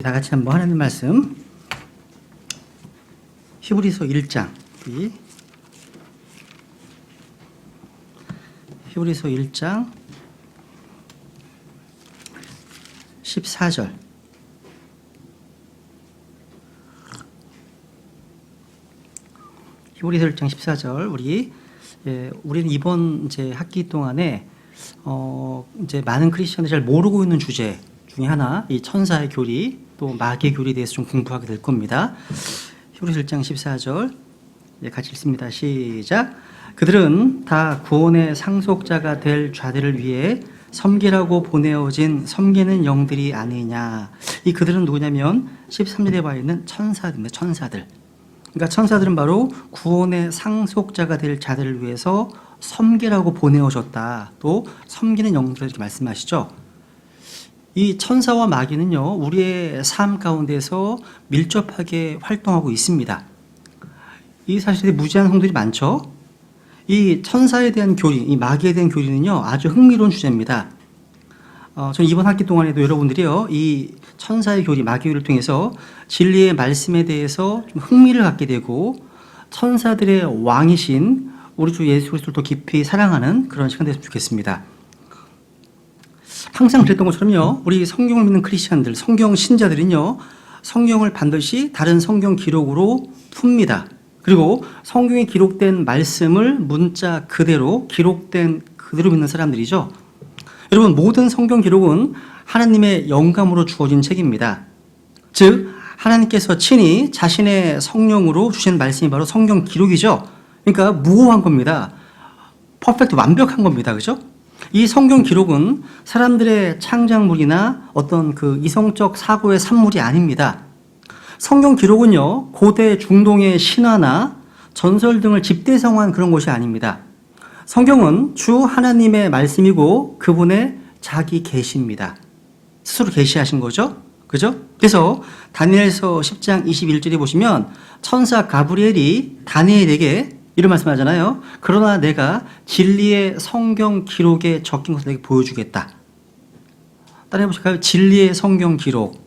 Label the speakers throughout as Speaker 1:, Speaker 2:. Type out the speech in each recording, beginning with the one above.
Speaker 1: 다 같이 한번 하나님 말씀 히브리서 1장 히브리서 1장 14절 히브리서 1장 14절 우리는 이번 이제 학기 동안에 이제 많은 크리스천들이 잘 모르고 있는 주제 중에 하나, 이 천사의 교리 또 마귀의 교리에 대해서 좀 공부하게 될 겁니다. 히브리서 1장 14절 같이 읽습니다. 시작. 그들은 다 구원의 상속자가 될 자들을 위해 섬기라고 보내어진 섬기는 영들이 아니냐. 이 그들은 누구냐면 13절에 와 있는 천사들입니다. 천사들. 그러니까 천사들은 바로 구원의 상속자가 될 자들을 위해서 섬기라고 보내어졌다. 또 섬기는 영들 이렇게 말씀하시죠. 이 천사와 마귀는요, 우리의 삶 가운데서 밀접하게 활동하고 있습니다. 이 사실에 무지한 성들이 많죠. 이 천사에 대한 교리, 이 마귀에 대한 교리는요, 아주 흥미로운 주제입니다. 저는 이번 학기 동안에도 여러분들이요, 이 천사의 교리, 마귀의 교리를 통해서 진리의 말씀에 대해서 좀 흥미를 갖게 되고 천사들의 왕이신 우리 주 예수 그리스도를 더 깊이 사랑하는 그런 시간 됐으면 좋겠습니다. 항상 그랬던 것처럼요, 우리 성경을 믿는 크리스천들, 성경 신자들은요, 성경을 반드시 다른 성경 기록으로 풉니다. 그리고 성경에 기록된 말씀을 문자 그대로 기록된 그대로 믿는 사람들이죠. 여러분, 모든 성경 기록은 하나님의 영감으로 주어진 책입니다. 즉 하나님께서 친히 자신의 성령으로 주신 말씀이 바로 성경 기록이죠. 그러니까 무호한 겁니다. 퍼펙트, 완벽한 겁니다. 그죠? 이 성경 기록은 사람들의 창작물이나 어떤 그 이성적 사고의 산물이 아닙니다. 성경 기록은요, 고대 중동의 신화나 전설 등을 집대성한 그런 것이 아닙니다. 성경은 주 하나님의 말씀이고 그분의 자기 계시입니다. 스스로 계시하신 거죠. 그죠? 그래서 다니엘서 10장 21절에 보시면 천사 가브리엘이 다니엘에게 이런 말씀하잖아요. 그러나 내가 진리의 성경 기록에 적힌 것을 내게 보여주겠다. 따라해 보실까요? 진리의 성경 기록.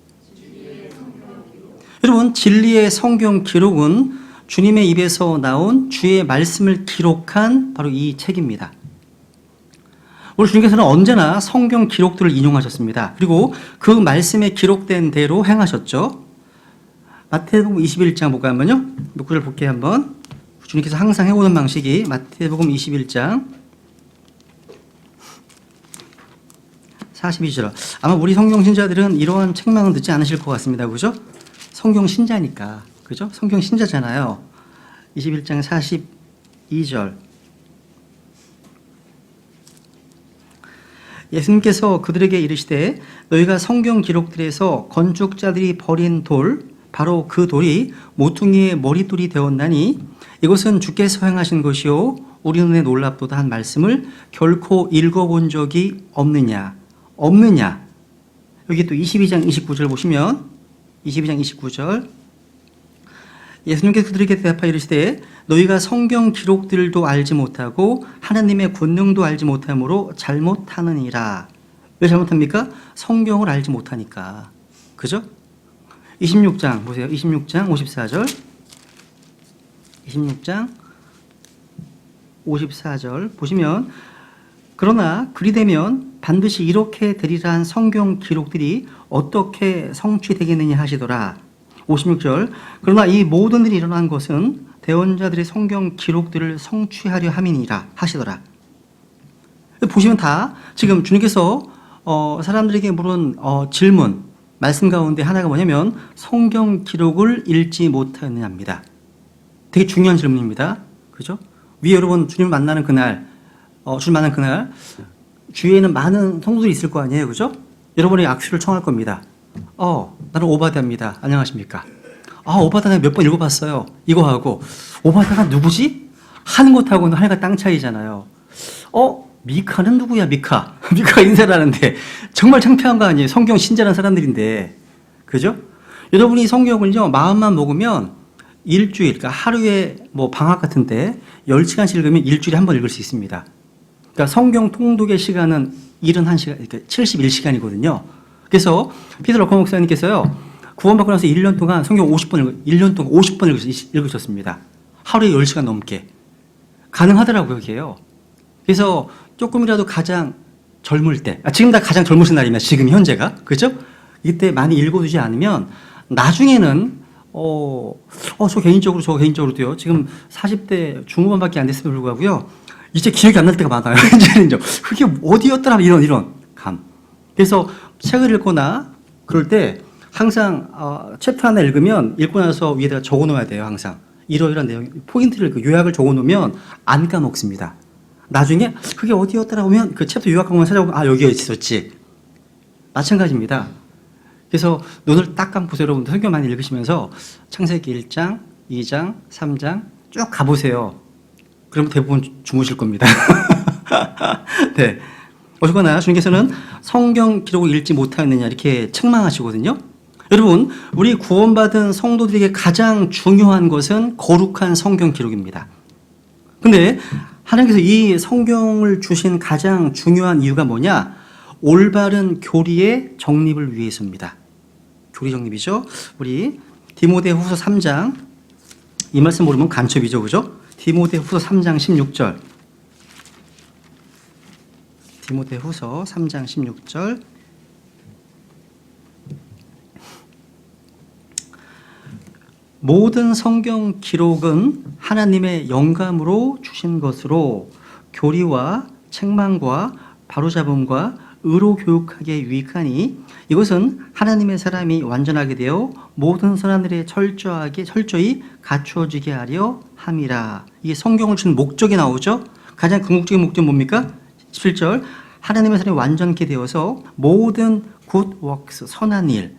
Speaker 1: 여러분, 진리의 성경 기록은 주님의 입에서 나온 주의 말씀을 기록한 바로 이 책입니다. 우리 주님께서는 언제나 성경 기록들을 인용하셨습니다. 그리고 그 말씀에 기록된 대로 행하셨죠. 마태복음 21장 볼까요? 한번요. 몇 구절 볼게요. 한번. 주님께서 항상 해오는 방식이 마태복음 21장 42절. 아마 우리 성경 신자들은 이러한 책망은 듣지 않으실 것 같습니다. 그죠? 성경 신자니까. 그죠? 성경 신자잖아요. 21장 42절. 예수님께서 그들에게 이르시되 너희가 성경 기록들에서 건축자들이 버린 돌 바로 그 돌이 모퉁이의 머릿돌이 되었나니 이것은 주께서 행하신 것이요 우리 눈에 놀랍도다 한 말씀을 결코 읽어본 적이 없느냐. 여기 또 22장 29절 보시면 22장 29절 예수님께서 그들에게 대답하여 이르시되 너희가 성경 기록들도 알지 못하고 하나님의 권능도 알지 못하므로 잘못하느니라. 왜 잘못합니까? 성경을 알지 못하니까. 그죠? 26장 보세요. 26장 54절 26장 54절 보시면 그러나 그리 되면 반드시 이렇게 되리라 한 성경 기록들이 어떻게 성취되겠느냐 하시더라. 56절 그러나 이 모든 일이 일어난 것은 대언자들의 성경 기록들을 성취하려 함이니라 하시더라. 보시면 다 지금 주님께서 사람들에게 물은 질문 말씀 가운데 하나가 뭐냐면 성경 기록을 읽지 못하느냐입니다. 되게 중요한 질문입니다. 그죠? 위에 여러분 주님 만나는 그날 주위에는 많은 성도들이 있을 거 아니에요. 그죠? 여러분의 악수를 청할 겁니다. 나는 오바다입니다. 안녕하십니까? 오바다 내가 몇 번 읽어봤어요. 이거 하고 오바다가 누구지? 하는 것하고는 하늘과 땅 차이잖아요. 미카는 누구야? 미카 인사를 하는데 정말 창피한 거 아니에요? 성경 신자라는 사람들인데. 그죠? 여러분이 성경을요 마음만 먹으면 일주일, 그러니까 하루에 뭐 방학 같은 때 10시간씩 읽으면 일주일에 한 번 읽을 수 있습니다. 그러니까 성경 통독의 시간은 71시간, 그러니까 71시간이거든요. 그래서 피터 러커 목사님께서요, 구원받고 나서 1년 동안 성경 50번 1년 동안 50번 읽으셨습니다. 하루에 10시간 넘게. 가능하더라고요, 그게요. 그래서 조금이라도 가장 젊을 때, 지금 다 가장 젊으신 날이면 지금 현재가, 그죠? 이때 많이 읽어두지 않으면 나중에는 저 개인적으로도요. 지금 40대 중후반밖에 안 됐음에도 불구하고요. 이제 기억이 안 날 때가 많아요. 이제는요. 그게 어디였더라 이런 감. 그래서 책을 읽거나 그럴 때 항상 챕터 하나 읽으면 읽고 나서 위에다가 적어놓아야 돼요. 항상 이러이러한 내용 포인트를 요약을 적어놓으면 안 까먹습니다. 나중에 그게 어디였더라 보면 그 챕터 요약하고만 찾아보면 여기에 있었지. 마찬가지입니다. 그래서 눈을 딱 감고서 여러분들 성경 많이 읽으시면서 창세기 1장, 2장, 3장 쭉 가보세요. 그러면 대부분 주무실 겁니다. 네. 어쨌거나 주님께서는 성경 기록을 읽지 못하였느냐 이렇게 책망하시거든요. 여러분, 우리 구원받은 성도들에게 가장 중요한 것은 거룩한 성경 기록입니다. 근데 하나님께서 이 성경을 주신 가장 중요한 이유가 뭐냐? 올바른 교리의 정립을 위해서입니다. 교리 정립이죠. 우리 디모데후서 3장, 이 말씀 모르면 간첩이죠, 그죠? 디모데후서 3장 16절. 디모데후서 3장 16절. 모든 성경 기록은 하나님의 영감으로 주신 것으로 교리와 책망과 바로잡음과 의로 교육하기에 유익하니 이것은 하나님의 사람이 완전하게 되어 모든 사람들의 철저히 갖추어지게 하려 함이라. 이게 성경을 주는 목적이 나오죠. 가장 궁극적인 목적은 뭡니까? 17절 하나님의 사람이 완전케 되어서 모든 good works, 선한 일,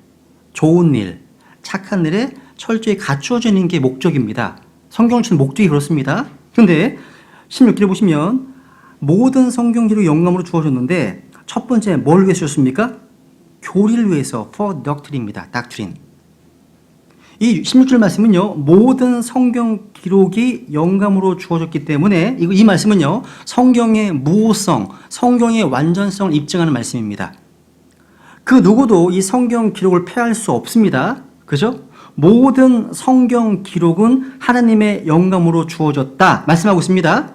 Speaker 1: 좋은 일, 착한 일에 철저히 갖추어지는 게 목적입니다. 성경을 주는 목적이 그렇습니다. 그런데 16절에 보시면 모든 성경 기록이 영감으로 주어졌는데 첫 번째 뭘 위해서 주셨습니까? 교리를 위해서 for doctrine입니다. doctrine. 이 16절 말씀은요. 모든 성경 기록이 영감으로 주어졌기 때문에 이 말씀은요. 성경의 무호성, 성경의 완전성을 입증하는 말씀입니다. 그 누구도 이 성경 기록을 폐할 수 없습니다. 그죠? 모든 성경 기록은 하나님의 영감으로 주어졌다 말씀하고 있습니다.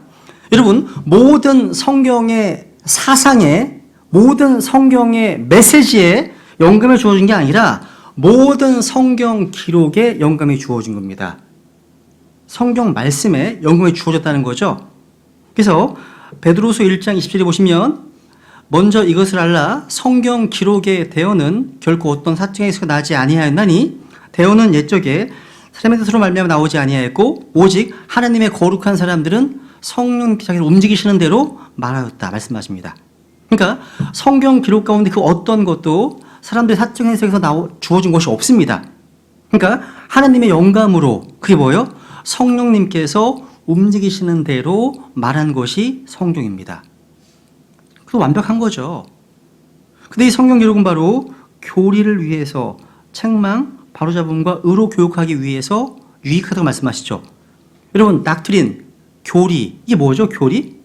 Speaker 1: 여러분, 모든 성경의 사상에 모든 성경의 메시지에 영감이 주어진 게 아니라 모든 성경 기록에 영감이 주어진 겁니다. 성경 말씀에 영감이 주어졌다는 거죠. 그래서 베드로서 1장 27에 보시면 먼저 이것을 알라 성경 기록의 대언은 결코 어떤 사정에서 나지 아니하였나니 대언은 옛적에 사람의 뜻으로 말미암아 나오지 아니하였고 오직 하나님의 거룩한 사람들은 성령 자기를 움직이시는 대로 말하였다 말씀하십니다. 그러니까 성경 기록 가운데 그 어떤 것도 사람들의 사적 해석에서 주어진 것이 없습니다. 그러니까 하나님의 영감으로 그게 뭐예요? 성령님께서 움직이시는 대로 말한 것이 성경입니다. 그 완벽한 거죠. 근데 이 성경 기록은 바로 교리를 위해서 책망, 바로잡음과 의로 교육하기 위해서 유익하다고 말씀하시죠. 여러분, 닥트린, 교리, 이게 뭐죠? 교리?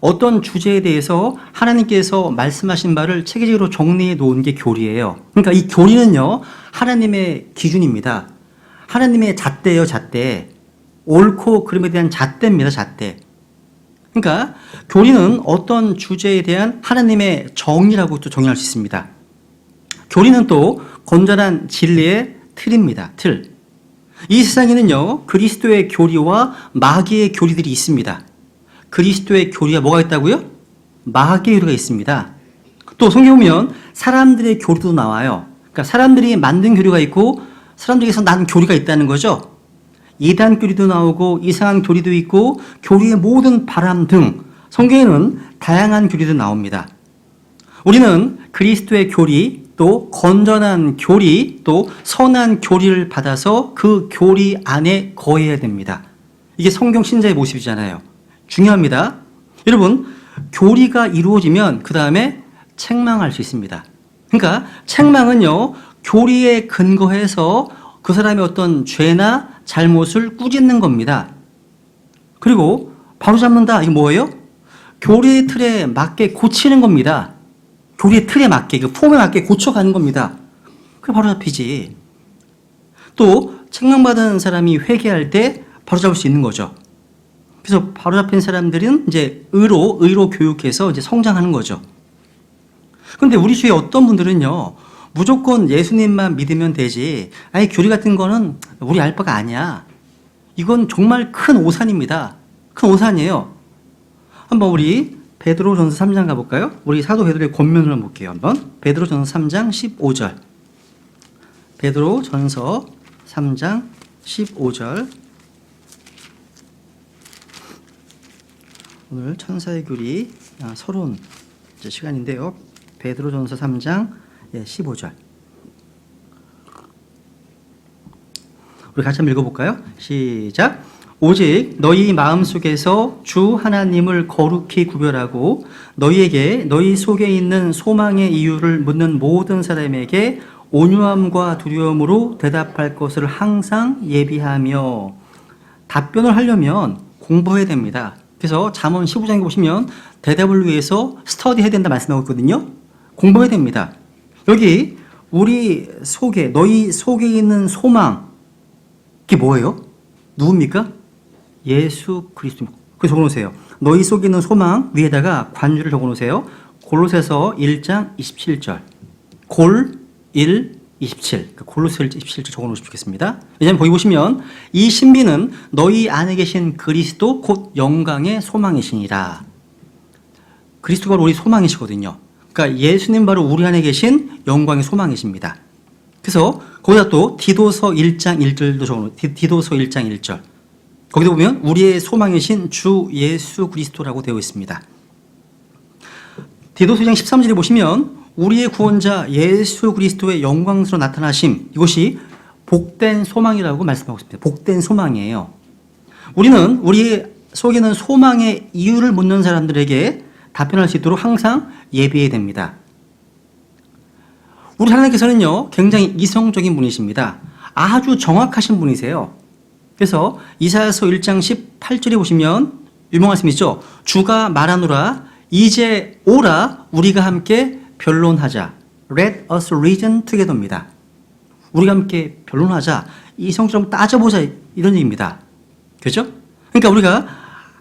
Speaker 1: 어떤 주제에 대해서 하나님께서 말씀하신 바를 체계적으로 정리해 놓은 게 교리예요. 그러니까 이 교리는요, 하나님의 기준입니다. 하나님의 잣대예요, 잣대. 옳고 그름에 대한 잣대입니다, 잣대. 그러니까 교리는 어떤 주제에 대한 하나님의 정의라고 또 정의할 수 있습니다. 교리는 또 건전한 진리의 틀입니다, 틀. 이 세상에는요, 그리스도의 교리와 마귀의 교리들이 있습니다. 그리스도의 교리가 뭐가 있다고요? 마귀의 교리가 있습니다. 또 성경 보면 사람들의 교리도 나와요. 그러니까 사람들이 만든 교리가 있고 사람들에게서 난 교리가 있다는 거죠. 이단 교리도 나오고 이상한 교리도 있고 교리의 모든 바람 등 성경에는 다양한 교리도 나옵니다. 우리는 그리스도의 교리 또 건전한 교리 또 선한 교리를 받아서 그 교리 안에 거해야 됩니다. 이게 성경 신자의 모습이잖아요. 중요합니다. 여러분, 교리가 이루어지면 그 다음에 책망할 수 있습니다. 그러니까 책망은요, 교리에 근거해서 그 사람의 어떤 죄나 잘못을 꾸짖는 겁니다. 그리고 바로잡는다. 이게 뭐예요? 교리의 틀에 맞게 고치는 겁니다. 교리의 틀에 맞게, 그 폼에 맞게 고쳐가는 겁니다. 그게 바로 잡히지. 또 책망받은 사람이 회개할 때 바로잡을 수 있는 거죠. 그래서 바로잡힌 사람들은 이제 의로 교육해서 이제 성장하는 거죠. 그런데 우리 주위에 어떤 분들은요, 무조건 예수님만 믿으면 되지, 아예 교리 같은 거는 우리 알 바가 아니야. 이건 정말 큰 오산입니다. 큰 오산이에요. 한번 우리 베드로전서 3장 가볼까요? 우리 사도 베드로의 권면을 한번 볼게요. 한번 베드로전서 3장 15절. 베드로전서 3장 15절. 오늘 천사의 교리 서론 시간인데요. 베드로전서 3장 15절. 우리 같이 한번 읽어볼까요? 시작. 오직 너희 마음속에서 주 하나님을 거룩히 구별하고 너희에게 너희 속에 있는 소망의 이유를 묻는 모든 사람에게 온유함과 두려움으로 대답할 것을 항상 예비하며. 답변을 하려면 공부해야 됩니다. 그래서 잠언 15장에 보시면 대답을 위해서 스터디 해야 된다 말씀하고 있거든요. 공부해야 됩니다. 여기 우리 속에, 너희 속에 있는 소망, 이게 뭐예요? 누굽니까? 예수 그리스도. 그래서 적어놓으세요. 너희 속에 있는 소망 위에다가 관주를 적어놓으세요. 골로새서 1장 27절. 골 1, 27. 골로새 1, 27절 적어놓으시면 좋겠습니다. 왜냐하면 거기 보시면 이 신비는 너희 안에 계신 그리스도 곧 영광의 소망이시니라. 그리스도가 바로 우리 소망이시거든요. 그러니까 예수님 바로 우리 안에 계신 영광의 소망이십니다. 그래서 거기다 또 디도서 1장 1절도 적어놓으세요. 디도서 1장 1절. 거기도 보면 우리의 소망이신 주 예수 그리스도라고 되어 있습니다. 디도서 1장 13절에 보시면 우리의 구원자 예수 그리스도의 영광스러운 나타나심, 이것이 복된 소망이라고 말씀하고 있습니다. 복된 소망이에요. 우리는 우리 속에 있는 소망의 이유를 묻는 사람들에게 답변할 수 있도록 항상 예비해야 됩니다. 우리 하나님께서는요, 굉장히 이성적인 분이십니다. 아주 정확하신 분이세요. 그래서 이사야서 1장 18절에 보시면 유명한 말씀이죠. 주가 말하노라 이제 오라 우리가 함께 변론하자. Let us reason together입니다. 우리가 함께 변론하자. 이성적으로 따져보자. 이런 얘기입니다. 그렇죠? 그러니까 우리가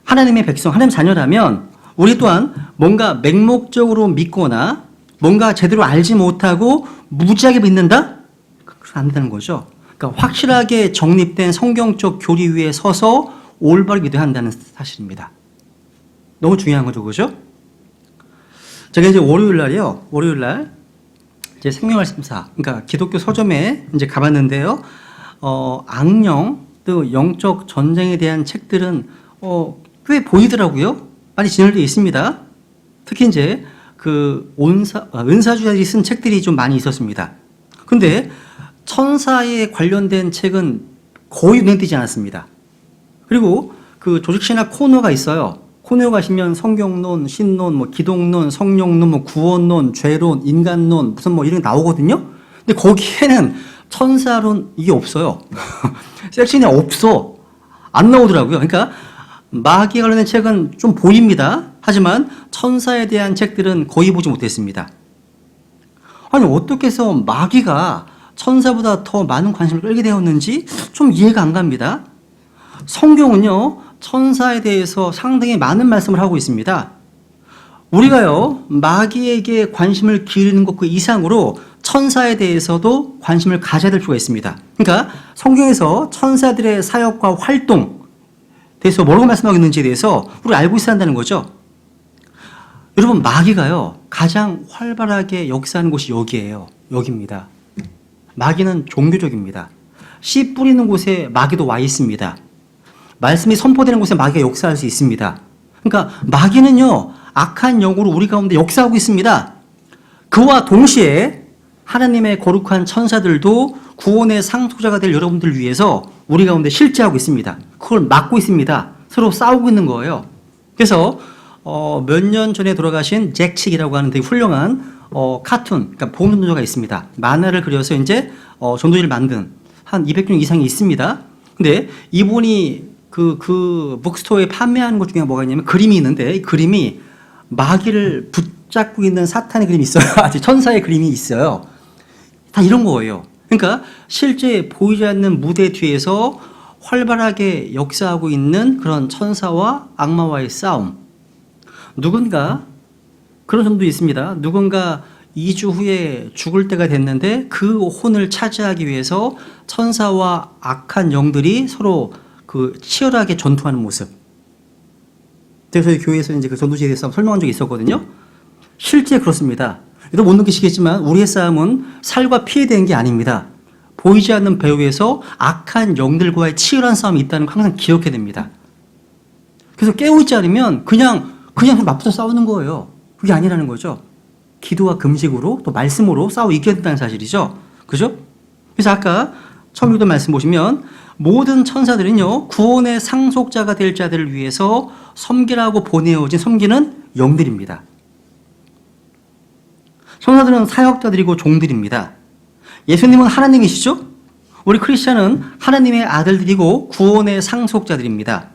Speaker 1: 하나님의 백성, 하나님 자녀라면 우리 또한 뭔가 맹목적으로 믿거나 뭔가 제대로 알지 못하고 무지하게 믿는다? 그래서 안 된다는 거죠. 그러니까 확실하게 정립된 성경적 교리 위에 서서 올바르게 믿어야 한다는 사실입니다. 너무 중요한 거죠, 그죠? 제가 이제 월요일 날 이제 생명말씀사, 그러니까 기독교 서점에 이제 가봤는데요. 악령 또 영적 전쟁에 대한 책들은 꽤 보이더라고요. 많이 진열되어 있습니다. 특히 이제 그 은사주자들이 쓴 책들이 좀 많이 있었습니다. 근데 천사에 관련된 책은 거의 눈에 띄지 않았습니다. 그리고 그 조직신학 코너가 있어요. 코너에 가시면 성경론, 신론, 뭐 기독론, 성령론, 뭐 구원론, 죄론, 인간론 무슨 뭐 이런 게 나오거든요. 근데 거기에는 천사론 이게 없어요. 섹션이 없어. 안 나오더라고요. 그러니까 마귀에 관련된 책은 좀 보입니다. 하지만 천사에 대한 책들은 거의 보지 못했습니다. 아니 어떻게 해서 마귀가 천사보다 더 많은 관심을 끌게 되었는지 좀 이해가 안 갑니다. 성경은요, 천사에 대해서 상당히 많은 말씀을 하고 있습니다. 우리가요, 마귀에게 관심을 기울이는 것 그 이상으로 천사에 대해서도 관심을 가져야 될 필요가 있습니다. 그러니까 성경에서 천사들의 사역과 활동 대해서 뭐라고 말씀하고 있는지에 대해서 우리가 알고 있어야 한다는 거죠. 여러분, 마귀가요, 가장 활발하게 역사하는 곳이 여기예요. 여기입니다. 마귀는 종교적입니다. 씨 뿌리는 곳에 마귀도 와 있습니다. 말씀이 선포되는 곳에 마귀가 역사할 수 있습니다. 그러니까 마귀는요, 악한 영으로 우리 가운데 역사하고 있습니다. 그와 동시에 하나님의 거룩한 천사들도 구원의 상속자가 될 여러분들을 위해서 우리 가운데 실제하고 있습니다. 그걸 막고 있습니다. 서로 싸우고 있는 거예요. 그래서 몇 년 전에 돌아가신 잭칙이라고 하는 되게 훌륭한 카툰, 그러니까 보험전도자가 있습니다. 만화를 그려서 이제 전도지를 만든 한 200종 이상이 있습니다. 근데 이분이 그 북스토어에 판매하는 것 중에 뭐가 있냐면 그림이 있는데 이 그림이 마귀를 붙잡고 있는 사탄의 그림이 있어요. 아직 천사의 그림이 있어요. 다 이런 거예요. 그러니까 실제 보이지 않는 무대 뒤에서 활발하게 역사하고 있는 그런 천사와 악마와의 싸움. 누군가 그런 점도 있습니다. 누군가 2주 후에 죽을 때가 됐는데 그 혼을 차지하기 위해서 천사와 악한 영들이 서로 그 치열하게 전투하는 모습. 그래서 저희 교회에서 이제 그 전투지에 대해서 설명한 적이 있었거든요. 실제 그렇습니다. 여러분 못 느끼시겠지만 우리의 싸움은 살과 피에 대한 게 아닙니다. 보이지 않는 배후에서 악한 영들과의 치열한 싸움이 있다는 걸 항상 기억해야 됩니다. 그래서 깨어있지 않으면 그냥 맞붙어 싸우는 거예요. 그게 아니라는 거죠. 기도와 금식으로 또 말씀으로 싸워 이겨야 된다는 사실이죠. 그죠? 그래서 아까 처음 읽던 말씀 보시면 모든 천사들은요 구원의 상속자가 될 자들을 위해서 섬기라고 보내어진 섬기는 영들입니다. 천사들은 사역자들이고 종들입니다. 예수님은 하나님이시죠? 우리 크리스찬은 하나님의 아들들이고 구원의 상속자들입니다.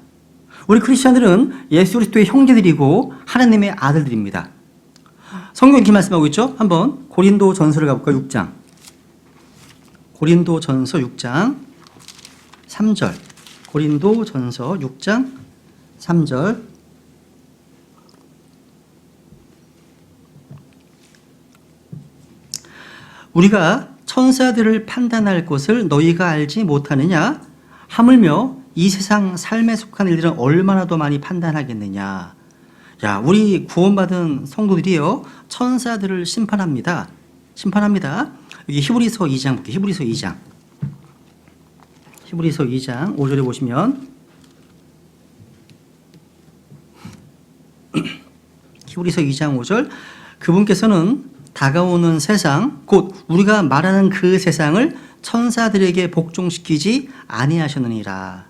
Speaker 1: 우리 크리스찬들은 예수 그리스도의 형제들이고 하나님의 아들들입니다. 성경 이렇게 말씀하고 있죠? 한번 고린도 전서를 가볼까요? 6장. 고린도 전서 6장 3절. 고린도 전서 6장 3절. 우리가 천사들을 판단할 것을 너희가 알지 못하느냐? 하물며 이 세상 삶에 속한 일들은 얼마나 더 많이 판단하겠느냐? 야, 우리 구원받은 성도들이요 천사들을 심판합니다. 여기 히브리서 2장 볼게요. 히브리서 2장 5절에 보시면 히브리서 2장 5절 그분께서는 다가오는 세상 곧 우리가 말하는 그 세상을 천사들에게 복종시키지 아니하셨느니라.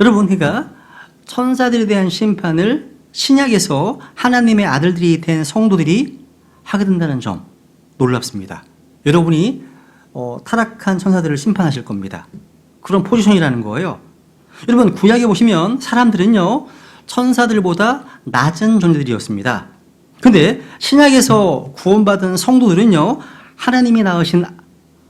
Speaker 1: 여러분 그러니까 천사들에 대한 심판을 신약에서 하나님의 아들들이 된 성도들이 하게 된다는 점 놀랍습니다. 여러분이 타락한 천사들을 심판하실 겁니다. 그런 포지션이라는 거예요. 여러분 구약에 보시면 사람들은요 천사들보다 낮은 존재들이었습니다. 근데 신약에서 구원받은 성도들은요 하나님이 낳으신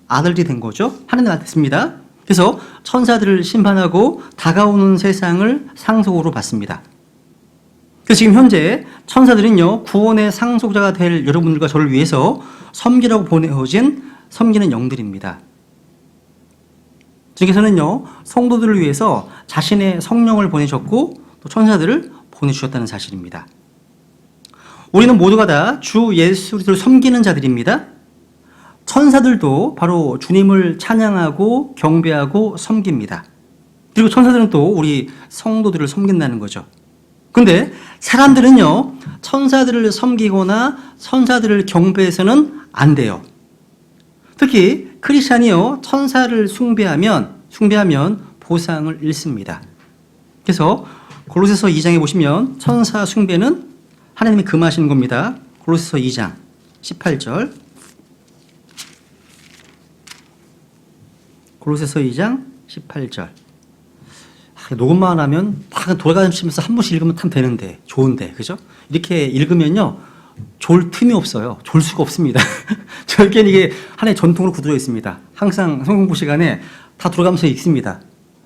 Speaker 1: 아들들이 된 거죠. 하나님 아들 됐습니다. 그래서 천사들을 심판하고 다가오는 세상을 상속으로 받습니다. 그래서 지금 현재 천사들은요 구원의 상속자가 될 여러분들과 저를 위해서 섬기라고 보내어진 섬기는 영들입니다. 주께서는요 성도들을 위해서 자신의 성령을 보내셨고 또 천사들을 보내주셨다는 사실입니다. 우리는 모두가 다 주 예수 그리스도를 섬기는 자들입니다. 천사들도 바로 주님을 찬양하고 경배하고 섬깁니다. 그리고 천사들은 또 우리 성도들을 섬긴다는 거죠. 근데 사람들은요 천사들을 섬기거나 천사들을 경배해서는 안 돼요. 특히 크리스찬이요 천사를 숭배하면 보상을 잃습니다. 그래서 골로새서 2장에 보시면 천사 숭배는 하나님이 금하시는 겁니다. 골로새서 2장 18절. 골로새서 2장 18절. 녹음만 하면 다 돌아가시면서 한 번씩 읽으면 참 되는데 좋은데 그죠? 이렇게 읽으면요 졸 틈이 없어요. 졸 수가 없습니다. 저에게는 이게 하나의 전통으로 굳어져 있습니다. 항상 성경 공부 시간에 다 돌아가면서 읽습니다.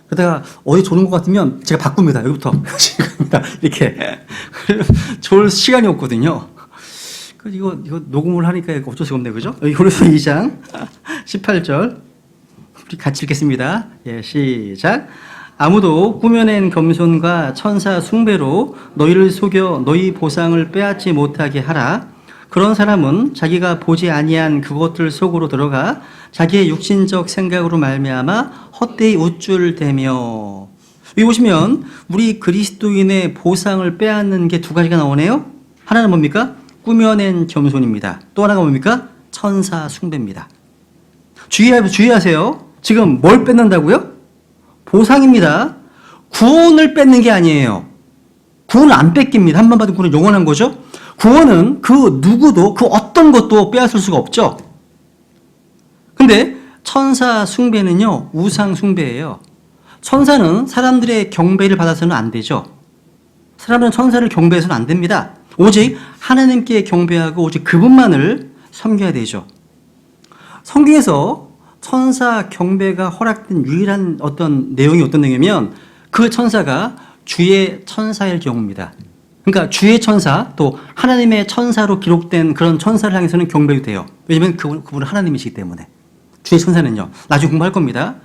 Speaker 1: 그러다가 어디 조는 것 같으면 제가 바꿉니다. 여기부터 이렇게 졸 시간이 없거든요. 이거 녹음을 하니까 어쩔 수가 없네요, 그죠? 여기 골로새 2장 18절 우리 같이 읽겠습니다. 예, 시작. 아무도 꾸며낸 겸손과 천사 숭배로 너희를 속여 너희 보상을 빼앗지 못하게 하라. 그런 사람은 자기가 보지 아니한 그것들 속으로 들어가 자기의 육신적 생각으로 말미암아 헛되이 우쭐대며. 여기 보시면 우리 그리스도인의 보상을 빼앗는 게 두 가지가 나오네요. 하나는 뭡니까? 꾸며낸 겸손입니다. 또 하나가 뭡니까? 천사 숭배입니다. 주의하세요. 지금 뭘 뺏는다고요? 보상입니다. 구원을 뺏는 게 아니에요. 구원을 안 뺏깁니다. 한 번 받은 구원은 영원한 거죠. 구원은 그 누구도 그 어떤 것도 빼앗을 수가 없죠. 근데 천사 숭배는요 우상 숭배예요. 천사는 사람들의 경배를 받아서는 안 되죠. 사람은 천사를 경배해서는 안 됩니다. 오직 하나님께 경배하고 오직 그분만을 섬겨야 되죠. 성경에서 천사 경배가 허락된 유일한 어떤 내용이 어떤 내용이냐면 그 천사가 주의 천사일 경우입니다. 그러니까 주의 천사 또 하나님의 천사로 기록된 그런 천사를 향해서는 경배도 돼요. 왜냐하면 그분은 하나님이시기 때문에. 주의 천사는요. 나중에 공부할 겁니다.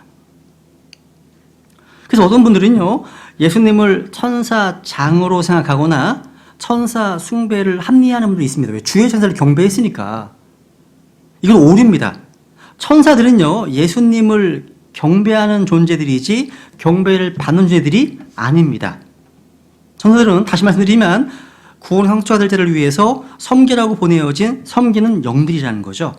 Speaker 1: 그래서 어떤 분들은요. 예수님을 천사장으로 생각하거나 천사 숭배를 합리화하는 분들이 있습니다. 왜? 주의 천사를 경배했으니까. 이건 오류입니다. 천사들은요. 예수님을 경배하는 존재들이지 경배를 받는 존재들이 아닙니다. 천사들은 다시 말씀드리면 구원 성취가 될 자를 위해서 섬기라고 보내어진 섬기는 영들이라는 거죠.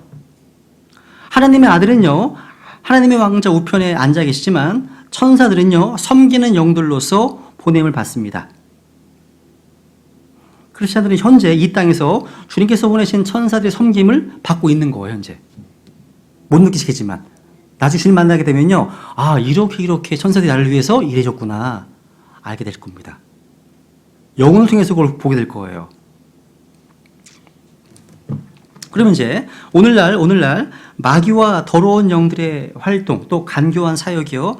Speaker 1: 하나님의 아들은요. 하나님의 왕자 우편에 앉아 계시지만 천사들은요. 섬기는 영들로서 보냄을 받습니다. 크리스찬들은 현재 이 땅에서 주님께서 보내신 천사들의 섬김을 받고 있는 거예요. 현재. 못 느끼시겠지만 나중에 주님 만나게 되면요. 아, 이렇게 천사들이 나를 위해서 일해줬구나 알게 될 겁니다. 영혼을 통해서 그걸 보게 될 거예요. 그러면 이제 오늘날 마귀와 더러운 영들의 활동 또 간교한 사역이요.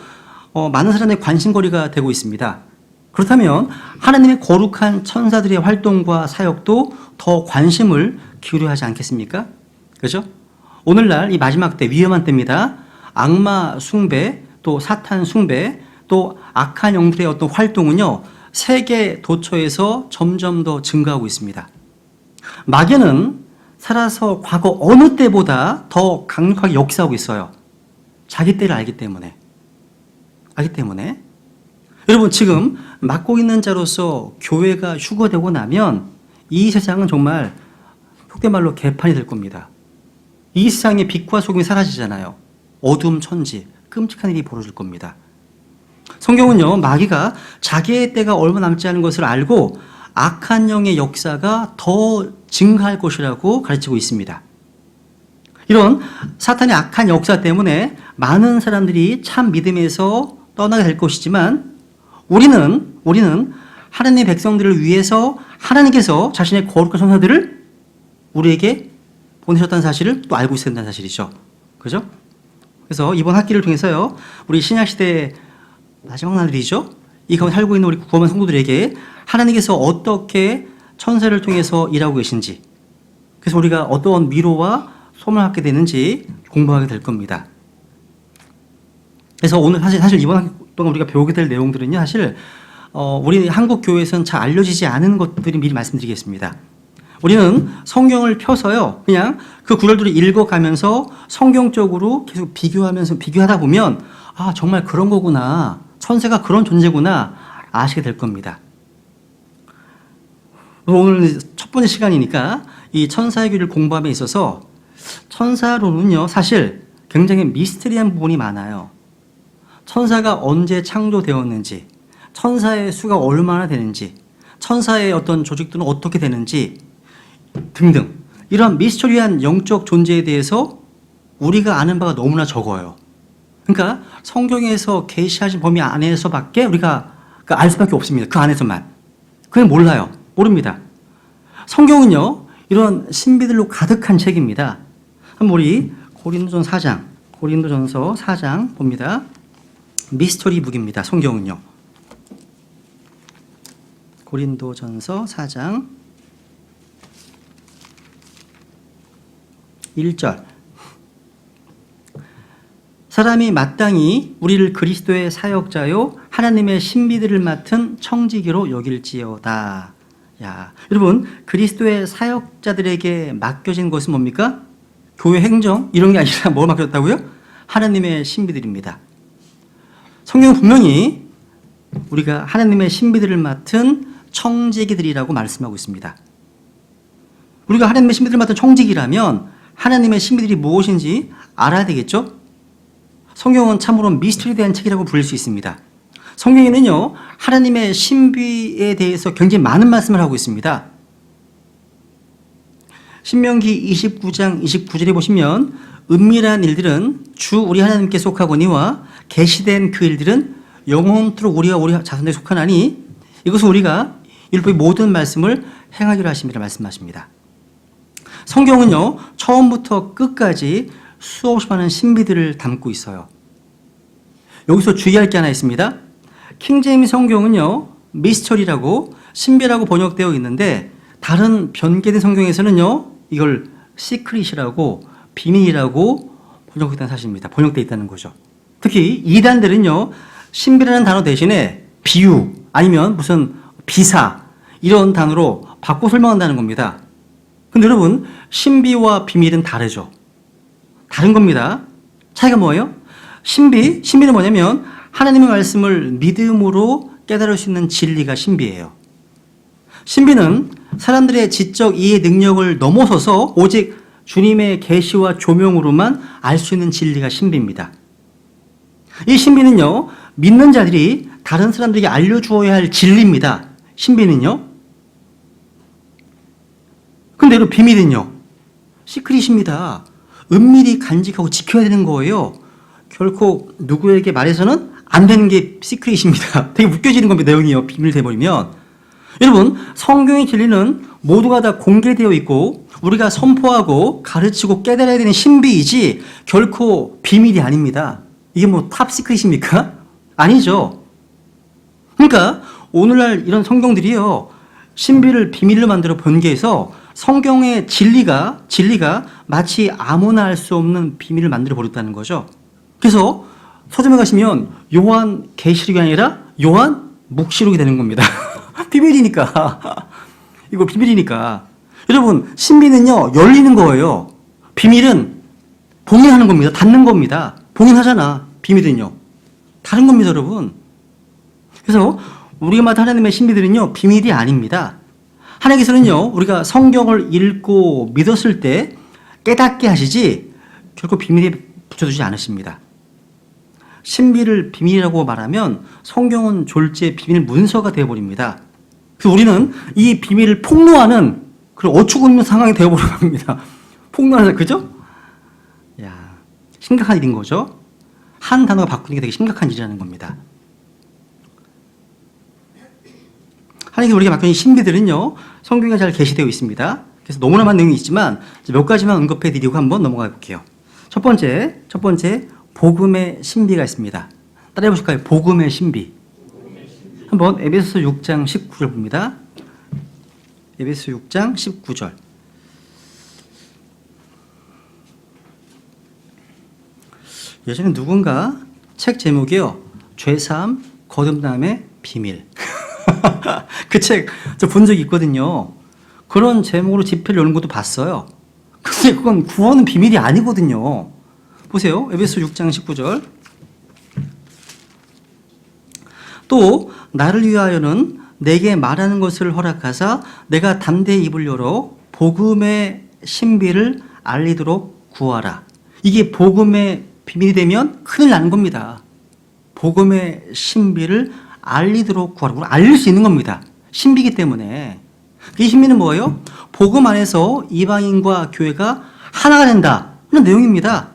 Speaker 1: 많은 사람의 관심거리가 되고 있습니다. 그렇다면 하나님의 거룩한 천사들의 활동과 사역도 더 관심을 기울여야 하지 않겠습니까? 그렇죠? 오늘날 이 마지막 때 위험한 때입니다. 악마 숭배 또 사탄 숭배 또 악한 영들의 어떤 활동은요. 세계 도처에서 점점 더 증가하고 있습니다. 마귀는 살아서 과거 어느 때보다 더 강력하게 역사하고 있어요. 자기 때를 알기 때문에. 여러분 지금 맡고 있는 자로서 교회가 휴거되고 나면 이 세상은 정말 속된 말로 개판이 될 겁니다. 이 세상에 빛과 소금이 사라지잖아요. 어둠 천지, 끔찍한 일이 벌어질 겁니다. 성경은요, 마귀가 자기의 때가 얼마 남지 않은 것을 알고 악한 영의 역사가 더 증가할 것이라고 가르치고 있습니다. 이런 사탄의 악한 역사 때문에 많은 사람들이 참 믿음에서 떠나게 될 것이지만 우리는 하나님의 백성들을 위해서 하나님께서 자신의 거룩한 천사들을 우리에게 보내셨다는 사실을 또 알고 있어야 된다는 사실이죠. 그죠? 그래서 이번 학기를 통해서요, 우리 신약시대의 마지막 날들이죠. 이 가운데 살고 있는 우리 구원받은 성도들에게 하나님께서 어떻게 천사를 통해서 일하고 계신지, 그래서 우리가 어떤 위로와 소망을 갖게 되는지 공부하게 될 겁니다. 그래서 오늘 사실 이번 학기 동안 우리가 배우게 될 내용들은요, 사실 우리 한국 교회에서는 잘 알려지지 않은 것들이 미리 말씀드리겠습니다. 우리는 성경을 펴서요, 그냥 그 구절들을 읽어가면서 성경적으로 계속 비교하다 보면 아, 정말 그런 거구나, 천사가 그런 존재구나 아시게 될 겁니다. 오늘 첫 번째 시간이니까 이 천사의 교리를 공부함에 있어서 천사론은요, 사실 굉장히 미스터리한 부분이 많아요. 천사가 언제 창조되었는지, 천사의 수가 얼마나 되는지, 천사의 어떤 조직들은 어떻게 되는지 등등, 이런 미스터리한 영적 존재에 대해서 우리가 아는 바가 너무나 적어요. 그러니까 성경에서 계시하신 범위 안에서밖에 우리가 알 수밖에 없습니다. 그 안에서만. 그냥 몰라요. 모릅니다. 성경은요, 이런 신비들로 가득한 책입니다. 한번 우리 고린도전서 4장 봅니다. 미스터리 북입니다. 성경은요. 고린도전서 4장 1절. 사람이 마땅히 우리를 그리스도의 사역자요 하나님의 신비들을 맡은 청지기로 여길지어다. 야, 여러분, 그리스도의 사역자들에게 맡겨진 것은 뭡니까? 교회 행정 이런 게 아니라 뭘 맡겼다고요? 하나님의 신비들입니다. 성경은 분명히 우리가 하나님의 신비들을 맡은 청지기들이라고 말씀하고 있습니다. 우리가 하나님의 신비들을 맡은 청지기라면 하나님의 신비들이 무엇인지 알아야 되겠죠? 성경은 참으로 미스터리에 대한 책이라고 부를 수 있습니다. 성경에는요, 하나님의 신비에 대해서 굉장히 많은 말씀을 하고 있습니다. 신명기 29장 29절에 보시면 은밀한 일들은 주 우리 하나님께 속하거니와 계시된 그 일들은 영원토록 우리와 우리 자손에게 속하나니 이것은 우리가 율법의 모든 말씀을 행하기로 하심이라 말씀하십니다. 성경은요, 처음부터 끝까지 수없이 많은 신비들을 담고 있어요. 여기서 주의할 게 하나 있습니다. 킹제임스 성경은요, 미스터리라고 신비라고 번역되어 있는데 다른 변개된 성경에서는요, 이걸 시크릿이라고 비밀이라고 번역됐다는 사실입니다. 번역되어 있다는 거죠. 특히 이단들은요, 신비라는 단어 대신에 비유 아니면 무슨 비사 이런 단어로 바꿔 설명한다는 겁니다. 근데 여러분, 신비와 비밀은 다르죠. 다른 겁니다. 차이가 뭐예요? 신비는 뭐냐면 하나님의 말씀을 믿음으로 깨달을 수 있는 진리가 신비예요. 신비는 사람들의 지적 이해 능력을 넘어서서 오직 주님의 계시와 조명으로만 알 수 있는 진리가 신비입니다. 이 신비는요, 믿는 자들이 다른 사람들에게 알려주어야 할 진리입니다. 신비는요. 근데 여러분, 비밀은요, 시크릿입니다. 은밀히 간직하고 지켜야 되는 거예요. 결코 누구에게 말해서는 안 되는 게 시크릿입니다. 되게 웃겨지는 겁니다. 내용이요. 비밀 돼버리면. 여러분, 성경의 진리는 모두가 다 공개되어 있고 우리가 선포하고 가르치고 깨달아야 되는 신비이지 결코 비밀이 아닙니다. 이게 뭐 탑 시크릿입니까? 아니죠. 그러니까 오늘날 이런 성경들이요, 신비를 비밀로 만들어 번개해서 성경의 진리가 마치 아무나 알 수 없는 비밀을 만들어 버렸다는 거죠. 그래서 서점에 가시면 요한 계시록이 아니라 요한 묵시록이 되는 겁니다. 비밀이니까. 이거 비밀이니까. 여러분, 신비는요, 열리는 거예요. 비밀은 봉인하는 겁니다. 닫는 겁니다. 봉인하잖아. 비밀은요. 다른 겁니다, 여러분. 그래서 우리가 말하는 하나님의 신비들은요, 비밀이 아닙니다. 하나님께서는요, 우리가 성경을 읽고 믿었을 때 깨닫게 하시지 결코 비밀에 붙여두지 않으십니다. 신비를 비밀이라고 말하면 성경은 졸지의 비밀 문서가 되어버립니다. 그래서 우리는 이 비밀을 폭로하는 그런 어처구 없는 상황이 되어버리는 겁니다. 폭로하는, 그죠? 야, 심각한 일인 거죠. 한 단어가 바꾸는 게 되게 심각한 일이라는 겁니다. 하나님께 우리가 맡겨진 신비들은요, 성경에 잘 게시되어 있습니다. 그래서 너무나 많은 내용이 있지만 몇 가지만 언급해 드리고 한번 넘어가 볼게요. 첫 번째, 복음의 신비가 있습니다. 따라해 보실까요? 복음의 신비. 한번 에베소서 6장 19절 봅니다. 에베소서 6장 19절. 예전에 누군가 책 제목이요, 죄사함, 거듭남의 비밀. 그 책 저 본 적이 있거든요. 그런 제목으로 집회를 여는 것도 봤어요. 근데 그건 구원은 비밀이 아니거든요. 보세요. 에베소 6장 19절. 또 나를 위하여는 내게 말하는 것을 허락하사 내가 담대히 입을 열어 복음의 신비를 알리도록 구하라. 이게 복음의 비밀이 되면 큰일 나는 겁니다. 복음의 신비를 알리도록 구하라. 알릴 수 있는 겁니다. 신비이기 때문에. 이 신비는 뭐예요? 복음 안에서 이방인과 교회가 하나가 된다. 이런 내용입니다.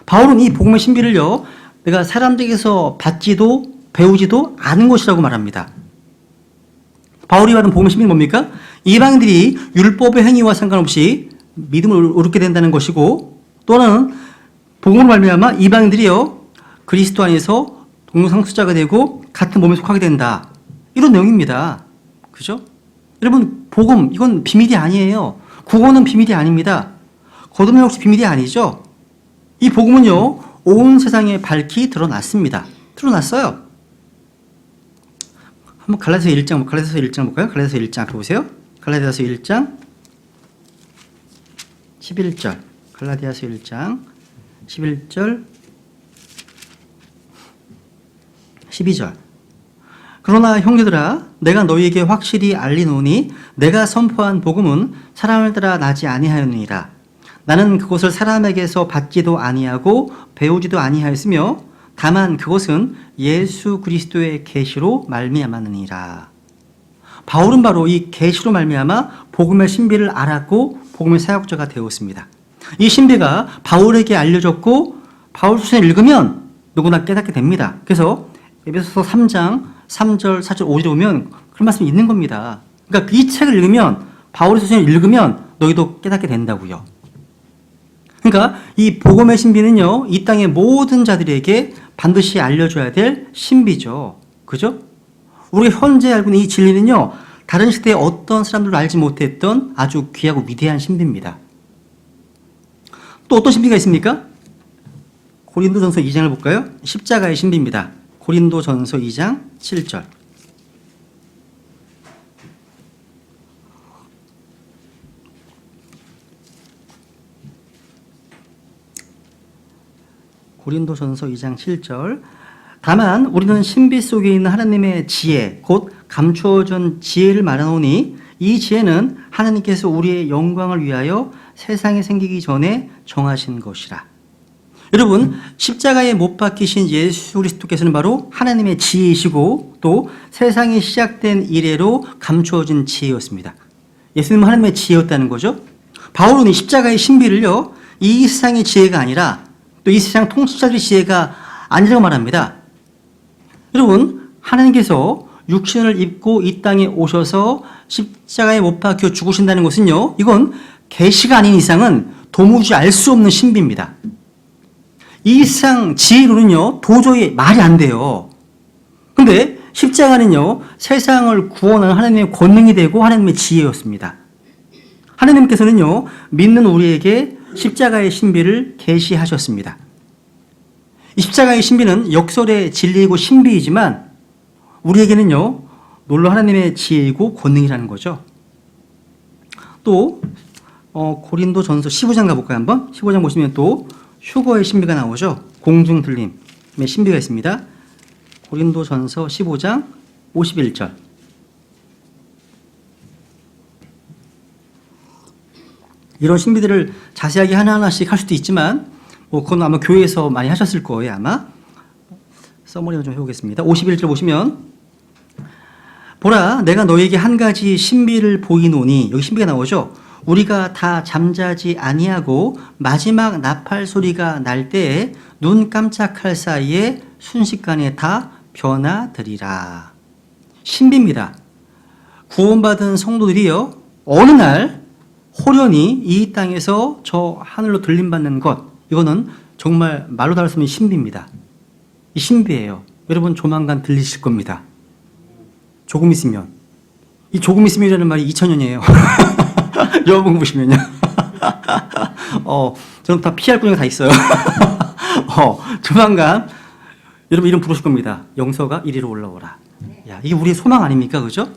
Speaker 1: 바울은 이 복음의 신비를요, 내가 사람들에게서 받지도 배우지도 않은 것이라고 말합니다. 바울이 말하는 복음의 신비는 뭡니까? 이방인들이 율법의 행위와 상관없이 믿음을 얻게 된다는 것이고, 또는 복음으로 말미암아 이방인들이요, 그리스도 안에서 동성상수자가 되고 같은 몸에 속하게 된다. 이런 내용입니다. 그죠? 여러분, 복음, 이건 비밀이 아니에요. 구원은 비밀이 아닙니다. 거듭남 역시 비밀이 아니죠. 이 복음은요, 온 세상에 밝히 드러났습니다. 드러났어요. 한번 갈라디아서 1장 볼까요? 갈라디아서 1장 앞에 보세요. 갈라디아서 1장 11절. 갈라디아서 1장 11절 12절. 그러나 형제들아, 내가 너희에게 확실히 알리노니 내가 선포한 복음은 사람을 따라 나지 아니하였느니라. 나는 그것을 사람에게서 받지도 아니하고 배우지도 아니하였으며 다만 그것은 예수 그리스도의 계시로 말미암았느니라. 바울은 바로 이 계시로 말미암아 복음의 신비를 알았고 복음의 사역자가 되었습니다. 이 신비가 바울에게 알려졌고 바울书를 읽으면 누구나 깨닫게 됩니다. 그래서 에베소서 3장 3절, 4절, 5절에 보면 그런 말씀이 있는 겁니다. 그러니까 이 책을 읽으면, 바울의书를 읽으면 너희도 깨닫게 된다고요. 그러니까 이 복음의 신비는요, 이 땅의 모든 자들에게 반드시 알려줘야 될 신비죠. 그죠? 우리가 현재 알고 있는 이 진리는요, 다른 시대에 어떤 사람들도 알지 못했던 아주 귀하고 위대한 신비입니다. 또 어떤 신비가 있습니까? 고린도전서 2장을 볼까요? 십자가의 신비입니다. 고린도전서 2장 7절. 고린도전서 2장 7절. 다만 우리는 신비 속에 있는 하나님의 지혜, 곧 감추어진 지혜를 말하노니 이 지혜는 하나님께서 우리의 영광을 위하여 세상이 생기기 전에 정하신 것이라. 여러분, 십자가에 못 박히신 예수 그리스도께서는 바로 하나님의 지혜이시고 또 세상이 시작된 이래로 감추어진 지혜였습니다. 예수님은 하나님의 지혜였다는 거죠. 바울은 이 십자가의 신비를요, 이 세상의 지혜가 아니라 또 이 세상 통치자들의 지혜가 아니라고 말합니다. 여러분, 하나님께서 육신을 입고 이 땅에 오셔서 십자가에 못 박혀 죽으신다는 것은요, 이건 계시가 아닌 이상은 도무지 알 수 없는 신비입니다. 이 세상 지혜로는요, 도저히 말이 안 돼요. 근데 십자가는요, 세상을 구원하는 하나님의 권능이 되고 하나님의 지혜였습니다. 하나님께서는요, 믿는 우리에게 십자가의 신비를 계시하셨습니다. 이 십자가의 신비는 역설의 진리이고 신비이지만 우리에게는요, 놀라 하나님의 지혜이고 권능이라는 거죠. 또 고린도전서 15장 가볼까요? 한번 15장 보시면 또 휴거의 신비가 나오죠. 공중 들림의 신비가 있습니다. 고린도전서 15장 51절. 이런 신비들을 자세하게 하나하나씩 할 수도 있지만 그건 아마 교회에서 많이 하셨을 거예요. 아마 서머리를 좀 해보겠습니다. 51절 보시면 보라, 내가 너에게 한 가지 신비를 보이노니, 여기 신비가 나오죠. 우리가 다 잠자지 아니하고 마지막 나팔 소리가 날 때에 눈 깜짝할 사이에 순식간에 다 변화되리라. 신비입니다. 구원받은 성도들이요, 어느 날 호련히 이 땅에서 저 하늘로 들림받는 것, 이거는 정말 말로 다할 수 없는 신비입니다. 이 신비예요. 여러분 조만간 들리실 겁니다. 조금 있으면. 이 조금 있으면이라는 말이 2000년이에요. 여러분 보시면요. 저는 다 피할 구멍이 다 있어요. 조만간 여러분 이름 부르실 겁니다. 영서가 이리로 올라오라. 야, 이게 우리의 소망 아닙니까? 그죠?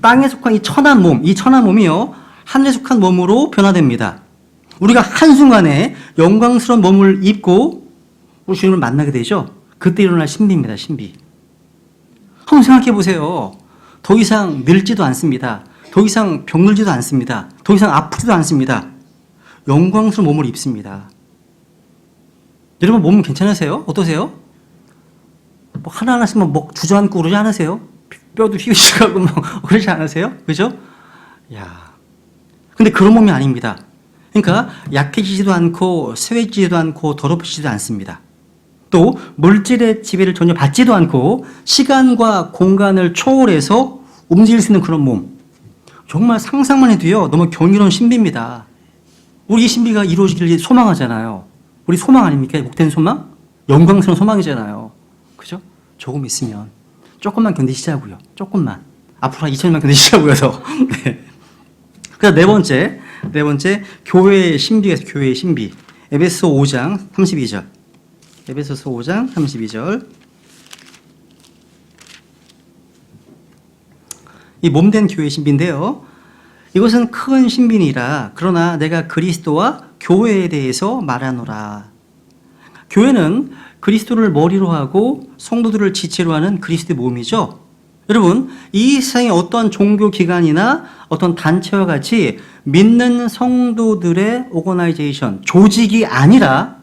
Speaker 1: 땅에 속한 이 천한 몸, 이 천한 몸이요, 하늘에 속한 몸으로 변화됩니다. 우리가 한순간에 영광스러운 몸을 입고 우리 주님을 만나게 되죠. 그때 일어날 신비입니다. 신비. 한번 생각해 보세요. 더 이상 늙지도 않습니다. 더 이상 병들지도 않습니다. 더 이상 아프지도 않습니다. 영광스러운 몸을 입습니다. 여러분 몸은 괜찮으세요? 어떠세요? 뭐 하나하나씩 뭐 주저앉고 그러지 않으세요? 뼈도 휘우시고 뭐 그러지 않으세요? 그죠? 야, 근데 그런 몸이 아닙니다. 그러니까 약해지지도 않고 쇠해지지도 않고 더럽히지도 않습니다. 또 물질의 지배를 전혀 받지도 않고 시간과 공간을 초월해서 움직일 수 있는 그런 몸. 정말 상상만 해도요, 너무 경이로운 신비입니다. 우리 이 신비가 이루어지길 소망하잖아요. 우리 소망 아닙니까? 복된 소망? 영광스러운 소망이잖아요. 그죠? 조금 있으면 조금만 견디시자고요. 조금만. 앞으로 한 2000년만 견디시자고요. 네. 그다음 네 번째 교회의 신비에서 교회의 신비. 에베소 5장 32절. 에베소서 5장 32절. 이 몸된 교회의 신비인데요. 이것은 큰 신비니라. 그러나 내가 그리스도와 교회에 대해서 말하노라. 교회는 그리스도를 머리로 하고 성도들을 지체로 하는 그리스도의 몸이죠. 여러분, 이 세상의 어떤 종교 기관이나 어떤 단체와 같이 믿는 성도들의 오거나이제이션, 조직이 아니라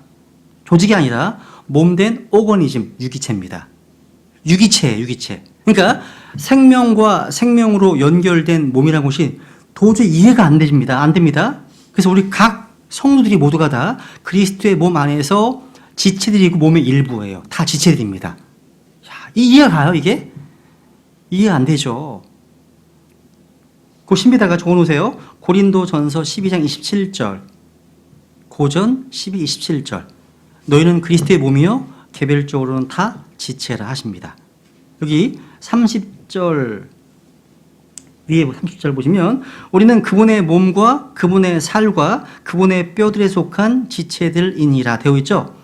Speaker 1: 몸된 오거니즘, 유기체입니다. 유기체. 그러니까 생명과 생명으로 연결된 몸이라는 것이 도저히 이해가 안 됩니다. 그래서 우리 각 성도들이 모두가 다 그리스도의 몸 안에서 지체들이고 몸의 일부예요. 다 지체들입니다. 야, 이해가 가요, 이게? 이해 안 되죠. 그 신비다가 적어놓으세요. 고린도전서 12장 27절. 고전 12, 27절. 너희는 그리스도의 몸이요 개별적으로는 다 지체라 하십니다. 여기 30절 위에 30절 보시면 우리는 그분의 몸과 그분의 살과 그분의 뼈들에 속한 지체들이니라 되어 있죠.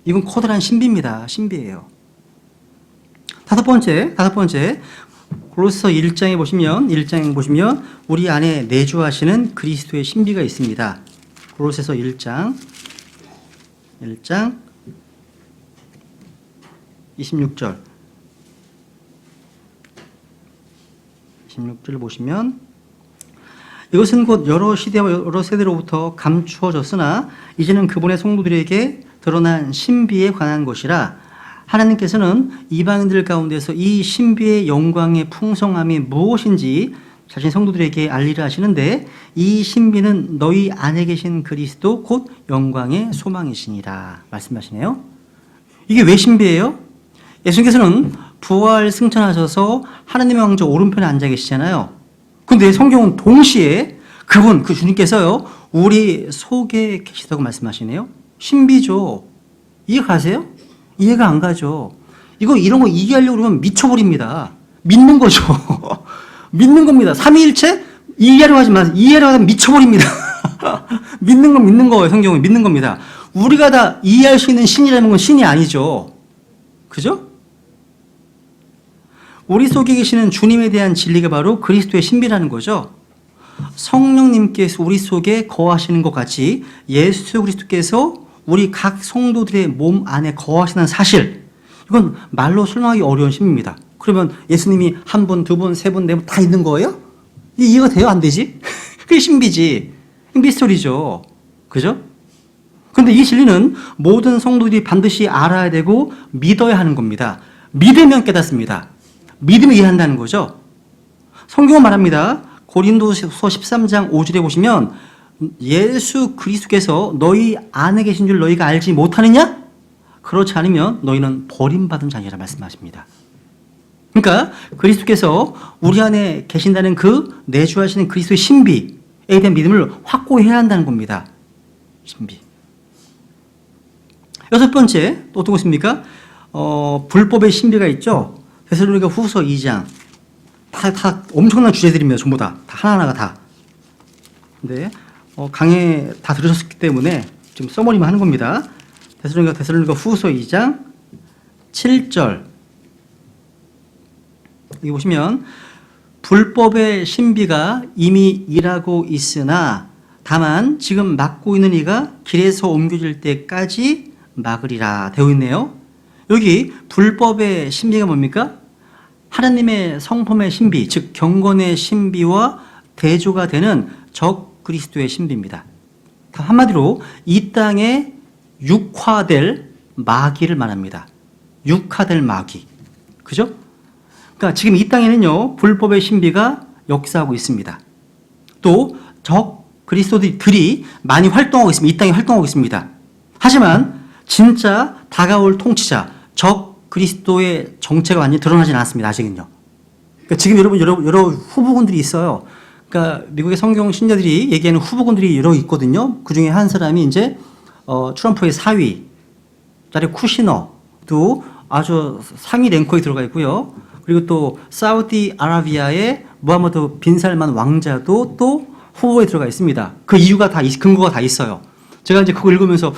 Speaker 1: 이건 커다란 신비입니다. 신비예요. 다섯 번째 골로새서 1장에 보시면 우리 안에 내주하시는 그리스도의 신비가 있습니다. 골로새서 1장 26절 보시면 이것은 곧 여러 시대와 여러 세대로부터 감추어졌으나 이제는 그분의 성도들에게 드러난 신비에 관한 것이라. 하나님께서는 이방인들 가운데서 이 신비의 영광의 풍성함이 무엇인지 자신 성도들에게 알리라 하시는데 이 신비는 너희 안에 계신 그리스도 곧 영광의 소망이시니라 말씀하시네요. 이게 왜 신비예요? 예수님께서는 부활 승천하셔서 하나님의 왕좌 오른편에 앉아 계시잖아요. 근데 성경은 동시에 그 주님께서요 우리 속에 계시다고 말씀하시네요. 신비죠. 이해 가세요? 이해가 안 가죠. 이런 거 이해하려고 그러면 미쳐버립니다. 믿는 거죠. 믿는 겁니다. 삼위일체 이해하려고 하지 마세요. 이해하려고 하면 미쳐버립니다. 믿는 거예요. 성경은 믿는 겁니다. 우리가 다 이해할 수 있는 신이라는 건 신이 아니죠. 그죠? 우리 속에 계시는 주님에 대한 진리가 바로 그리스도의 신비라는 거죠. 성령님께서 우리 속에 거하시는 것 같이 예수 그리스도께서 우리 각 성도들의 몸 안에 거하시는 사실, 이건 말로 설명하기 어려운 신비입니다. 그러면 예수님이 한 분, 두 분, 세 분, 네 분 다 있는 거예요? 이해가 돼요? 안 되지? 그게 신비지. 미스터리죠. 그죠? 근데 이 진리는 모든 성도들이 반드시 알아야 되고 믿어야 하는 겁니다. 믿으면 깨닫습니다. 믿으면 이해한다는 거죠. 성경은 말합니다. 고린도서 13장 5절에 보시면 예수 그리스도께서 너희 안에 계신 줄 너희가 알지 못하느냐? 그렇지 않으면 너희는 버림받은 자니라 말씀하십니다. 그러니까 그리스도께서 우리 안에 계신다는 그 내주하시는 그리스도의 신비에 대한 믿음을 확고히 해야 한다는 겁니다. 신비. 여섯 번째, 또 어떤 것입니까? 불법의 신비가 있죠. 데살로니가 후서 2장. 다 엄청난 주제들입니다. 전부 다. 하나하나가 다. 근데, 강의 다 들으셨기 때문에 지금 써머리만 하는 겁니다. 데살로니가 후서 2장 7절. 여기 보시면, 불법의 신비가 이미 일하고 있으나 다만 지금 막고 있는 이가 길에서 옮겨질 때까지 막으리라 되어 있네요. 여기 불법의 신비가 뭡니까? 하나님의 성품의 신비, 즉 경건의 신비와 대조가 되는 적 그리스도의 신비입니다. 한마디로 이 땅에 육화될 마귀를 말합니다. 육화될 마귀. 그죠? 그러니까 지금 이 땅에는요, 불법의 신비가 역사하고 있습니다. 또 적 그리스도들이 많이 활동하고 있습니다. 이 땅에 활동하고 있습니다. 하지만 진짜 다가올 통치자, 적 그리스도의 정체가 완전히 드러나지 않았습니다. 아직은요. 그러니까 지금 여러 후보군들이 있어요. 그러니까 미국의 성경 신자들이 얘기하는 후보군들이 여러 있거든요. 그 중에 한 사람이 이제 트럼프의 4위, 자리 쿠시너도 아주 상위 랭커에 들어가 있고요. 그리고 또 사우디아라비아의 무하마드 빈 살만 왕자도 또 후보에 들어가 있습니다. 그 이유가 근거가 다 있어요. 제가 이제 그거 읽으면서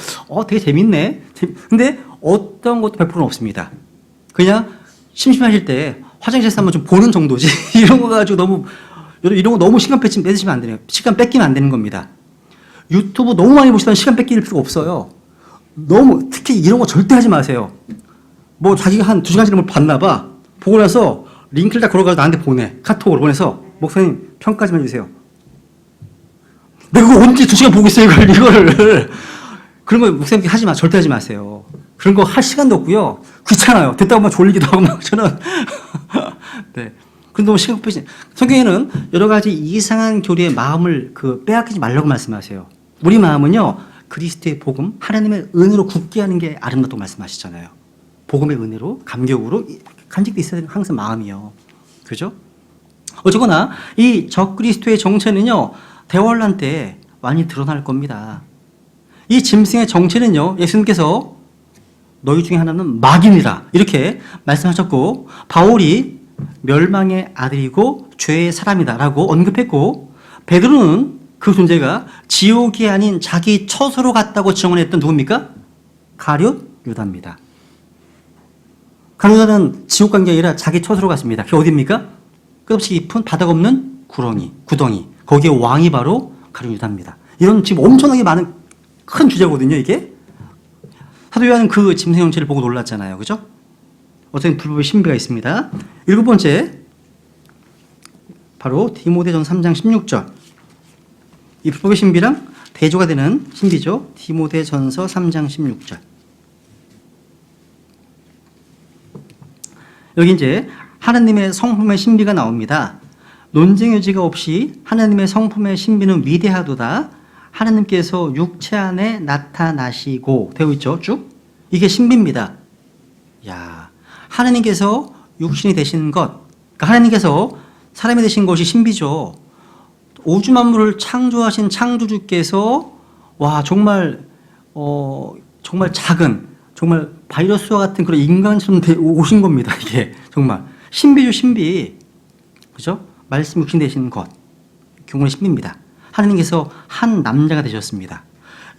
Speaker 1: 되게 재밌네. 근데 어떤 것도 100%는 없습니다. 그냥 심심하실 때 화장실에서 한번 좀 보는 정도지. 이런 거 가지고 이런 거 너무 시간 뺏으시면 안 돼요. 시간 뺏기면 안 되는 겁니다. 유튜브 너무 많이 보시다가 시간 뺏길 필요가 없어요. 특히 이런 거 절대 하지 마세요. 뭐 자기가 한 2시간씩 뭘 봤나 봐. 보고 나서 링크를 다 걸어가지고 나한테 보내. 카톡으로 보내서 목사님 평가 좀 해주세요. 내가 그거 언제 2시간 보고 있어요, 이거를. 그런 거 목사님께 절대 하지 마세요. 그런 거 할 시간도 없고요. 귀찮아요. 듣다 보면 졸리기도 하고 막 저는. 네. 그런데 너무 시간 빼지. 성경에는 여러 가지 이상한 교리의 마음을 빼앗기지 말라고 말씀하세요. 우리 마음은요, 그리스도의 복음, 하나님의 은혜로 굳게 하는 게 아름답다고 말씀하시잖아요. 복음의 은혜로, 감격으로 간직돼 있어야 되는 항상 마음이요. 그죠? 어쨌거나 이 적 그리스도의 정체는요, 대환란 때 많이 드러날 겁니다. 이 짐승의 정체는요, 예수님께서 너희 중에 하나는 마귀니라 이렇게 말씀하셨고, 바울이 멸망의 아들이고 죄의 사람이다라고 언급했고, 베드로는 그 존재가 지옥이 아닌 자기 처소로 갔다고 증언했던 누굽니까? 가룟 유다입니다. 가룟 유다는 지옥 간 게 아니라 자기 처소로 갔습니다. 그게 어디입니까? 끝없이 깊은 바닥 없는 구덩이. 거기에 왕이 바로 가룟 유다입니다. 이런 지금 엄청나게 많은 큰 주제거든요, 이게. 사도 요한은 그 짐승 형체를 보고 놀랐잖아요. 그죠? 어떤 불법의 신비가 있습니다. 7번째, 바로 디모데전서 3장 16절. 이 불법의 신비랑 대조가 되는 신비죠. 디모데전서 3장 16절. 여기 이제 하나님의 성품의 신비가 나옵니다. 논쟁 여지가 없이 하나님의 성품의 신비는 위대하도다. 하나님께서 육체 안에 나타나시고 되어 있죠. 쭉. 이게 신비입니다. 야, 하나님께서 육신이 되신 것, 그러니까 하나님께서 사람이 되신 것이 신비죠. 우주 만물을 창조하신 창조주께서 와 정말 정말 작은 정말 바이러스와 같은 그런 인간처럼 오신 겁니다. 이게 정말 신비죠, 신비. 그죠? 말씀 육신 되신 것, 경건의 신비입니다. 하나님께서 한 남자가 되셨습니다.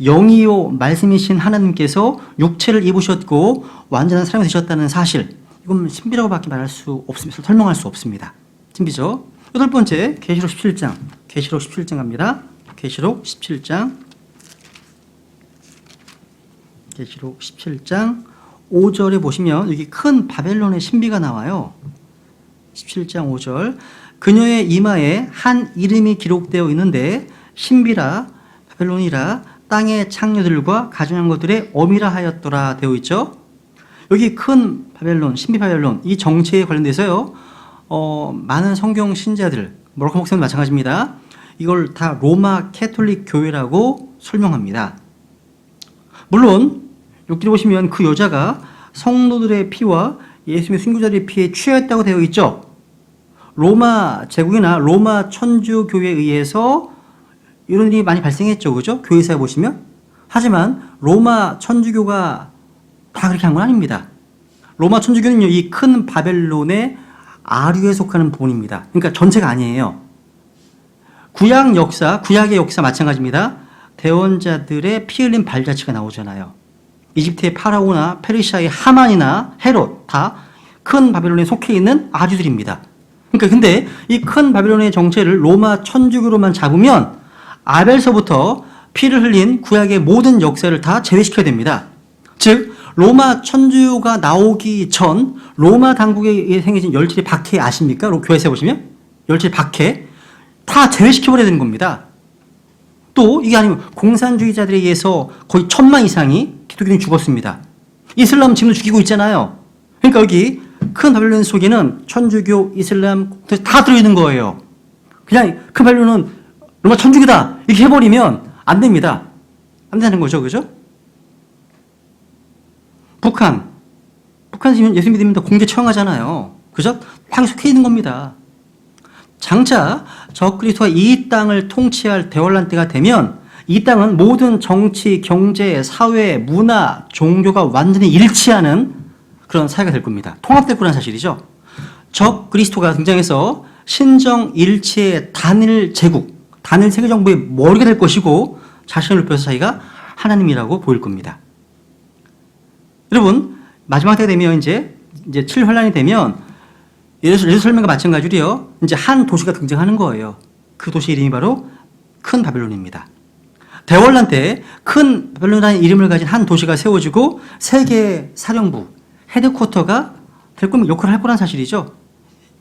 Speaker 1: 영이요 말씀이신 하나님께서 육체를 입으셨고 완전한 사람이 되셨다는 사실, 이건 신비라고밖에 말할 수 없습니다. 설명할 수 없습니다. 신비죠. 8번째, 계시록 17장. 계시록 17장 갑니다. 계시록 17장. 계시록 17장 5절에 보시면 여기 큰 바벨론의 신비가 나와요. 17장 5절. 그녀의 이마에 한 이름이 기록되어 있는데 신비라 바벨론이라 땅의 창녀들과 가증한 것들의 어미라 하였더라 되어 있죠. 여기 큰 바벨론, 신비 바벨론, 이 정체에 관련돼서요, 많은 성경 신자들, 모로코 목사님도 마찬가지입니다. 이걸 다 로마 캐톨릭 교회라고 설명합니다. 물론 여기 보시면 그 여자가 성도들의 피와 예수님의 순교자들의 피에 취하였다고 되어 있죠. 로마 제국이나 로마 천주교회에 의해서 이런 일이 많이 발생했죠. 그죠? 교회사에 보시면. 하지만 로마 천주교가 다 그렇게 한 건 아닙니다. 로마 천주교는요, 이 큰 바벨론의 아류에 속하는 부분입니다. 그러니까 전체가 아니에요. 구약 역사, 구약의 역사 마찬가지입니다. 대원자들의 피 흘린 발자취가 나오잖아요. 이집트의 파라오나 페르시아의 하만이나 헤롯 다 큰 바벨론에 속해 있는 아류들입니다. 그러니까 근데 이 큰 바벨론의 정체를 로마 천주교로만 잡으면 아벨서부터 피를 흘린 구약의 모든 역사를 다 제외시켜야 됩니다. 즉 로마 천주교가 나오기 전 로마 당국에 생겨진 17의 박해 아십니까? 교회에서 보시면 17의 박해 다 제외시켜버려야 되는 겁니다. 또 이게 아니면 공산주의자들에 의해서 거의 1000만 이상이 기독교인이 죽었습니다. 이슬람 지금도 죽이고 있잖아요. 그러니까 여기 큰 바벨론 속에는 천주교, 이슬람 다 들어있는 거예요. 그냥 큰 바벨론은 로마 천주교다 이렇게 해버리면 안 됩니다. 안 되는 거죠. 그죠? 북한 지금 예수 믿으면 공개 처형하잖아요. 그죠? 땅에 속해 있는 겁니다. 장차 적그리스도가 이 땅을 통치할 대환란 때가 되면 이 땅은 모든 정치, 경제, 사회, 문화, 종교가 완전히 일치하는 그런 사회가 될 겁니다. 통합될 거라는 사실이죠. 적그리스도가 등장해서 신정 일치의 단일 제국, 단일 세계정부의 머리가 될 것이고 자신을 높여서 자기가 하나님이라고 보일 겁니다. 여러분 마지막 때가 되면 이제 7환란이 되면 예루살렘과 마찬가지로요. 이제 한 도시가 등장하는 거예요. 그 도시 이름이 바로 큰 바벨론입니다. 대환란 때 큰 바벨론이라는 이름을 가진 한 도시가 세워지고 세계 사령부, 헤드쿼터가 될 거면 역할을 할 거란 사실이죠.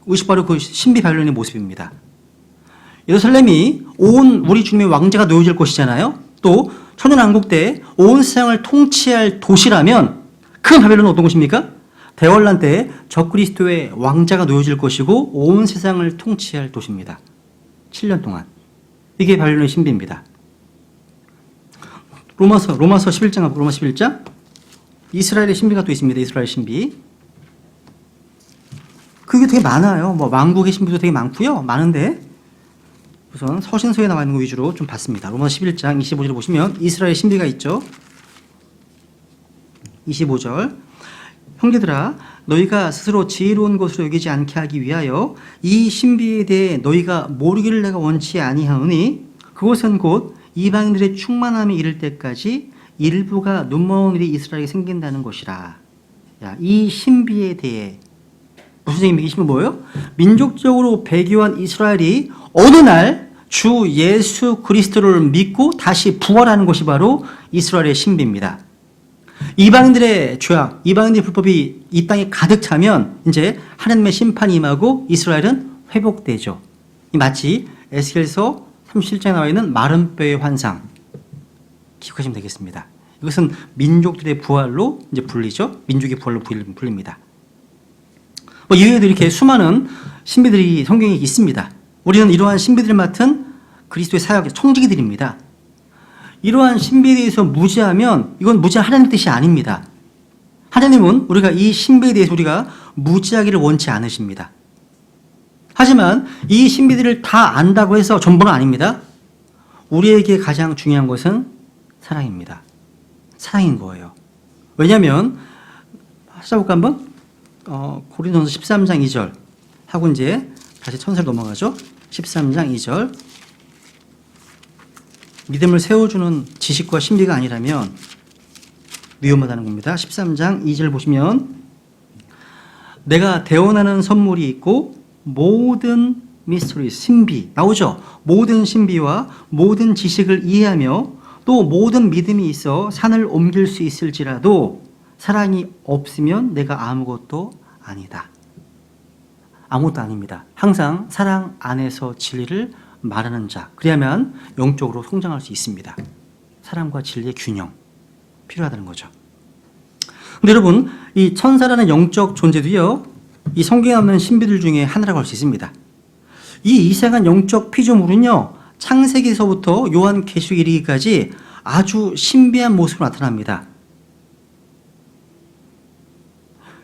Speaker 1: 이것이 바로 그 신비 바벨론의 모습입니다. 예루살렘이 온 우리 주님의 왕자가 놓여질 것이잖아요. 또 천연왕국 때 온 세상을 통치할 도시라면 큰 바벨론은 어떤 곳입니까? 대환란 때 적그리스도의 왕자가 놓여질 것이고 온 세상을 통치할 도시입니다. 7년 동안. 이게 바벨론의 신비입니다. 로마서 11장, 로마 11장. 이스라엘의 신비가 또 있습니다. 이스라엘 신비. 그게 되게 많아요. 뭐 왕국의 신비도 되게 많고요. 많은데 우선 서신서에 나와 있는 거 위주로 좀 봤습니다. 로마서 11장 25절을 보시면 이스라엘 신비가 있죠. 25절 형제들아 너희가 스스로 지혜로운 것으로 여기지 않게 하기 위하여 이 신비에 대해 너희가 모르기를 내가 원치 아니하오니 그것은 곧 이방인들의 충만함이 이를 때까지 일부가 눈먼 일이 이스라엘에 생긴다는 것이라. 야, 이 신비에 대해 무슨 얘기입니까? 이 신비 뭐예요? 민족적으로 배교한 이스라엘이 어느 날 주 예수 그리스도를 믿고 다시 부활하는 것이 바로 이스라엘의 신비입니다. 이방인들의 죄악, 이방인들의 불법이 이 땅에 가득 차면 이제 하나님의 심판이 임하고 이스라엘은 회복되죠. 마치 에스겔서 37장에 나와 있는 마른 뼈의 환상 기억하시면 되겠습니다. 이것은 민족들의 부활로 이제 불리죠. 민족의 부활로 불립니다. 이외에도 이렇게 수많은 신비들이 성경에 있습니다. 우리는 이러한 신비들을 맡은 그리스도의 사역 청지기들입니다. 이러한 신비에 대해서 무지하면 이건 무지한 하나님의 뜻이 아닙니다. 하나님은 우리가 이 신비에 대해서 우리가 무지하기를 원치 않으십니다. 하지만 이 신비들을 다 안다고 해서 전부는 아닙니다. 우리에게 가장 중요한 것은 사랑입니다. 사랑인 거예요. 왜냐하면 찾아볼까 한번? 고린도전서 13장 2절 하고 이제 다시 천사로 넘어가죠. 13장 2절 믿음을 세워주는 지식과 신비가 아니라면 위험하다는 겁니다. 13장 2절 보시면 내가 대원하는 선물이 있고 모든 미스터리, 신비 나오죠. 모든 신비와 모든 지식을 이해하며 또 모든 믿음이 있어 산을 옮길 수 있을지라도 사랑이 없으면 내가 아무것도 아니다. 아무것도 아닙니다. 항상 사랑 안에서 진리를 말하는 자, 그래야만 영적으로 성장할 수 있습니다. 사랑과 진리의 균형 필요하다는 거죠. 근데 여러분, 이 천사라는 영적 존재도요, 이 성경에 없는 신비들 중에 하나라고 할 수 있습니다. 이 이상한 영적 피조물은요, 창세기에서부터 요한계시록에 이르기까지 아주 신비한 모습으로 나타납니다.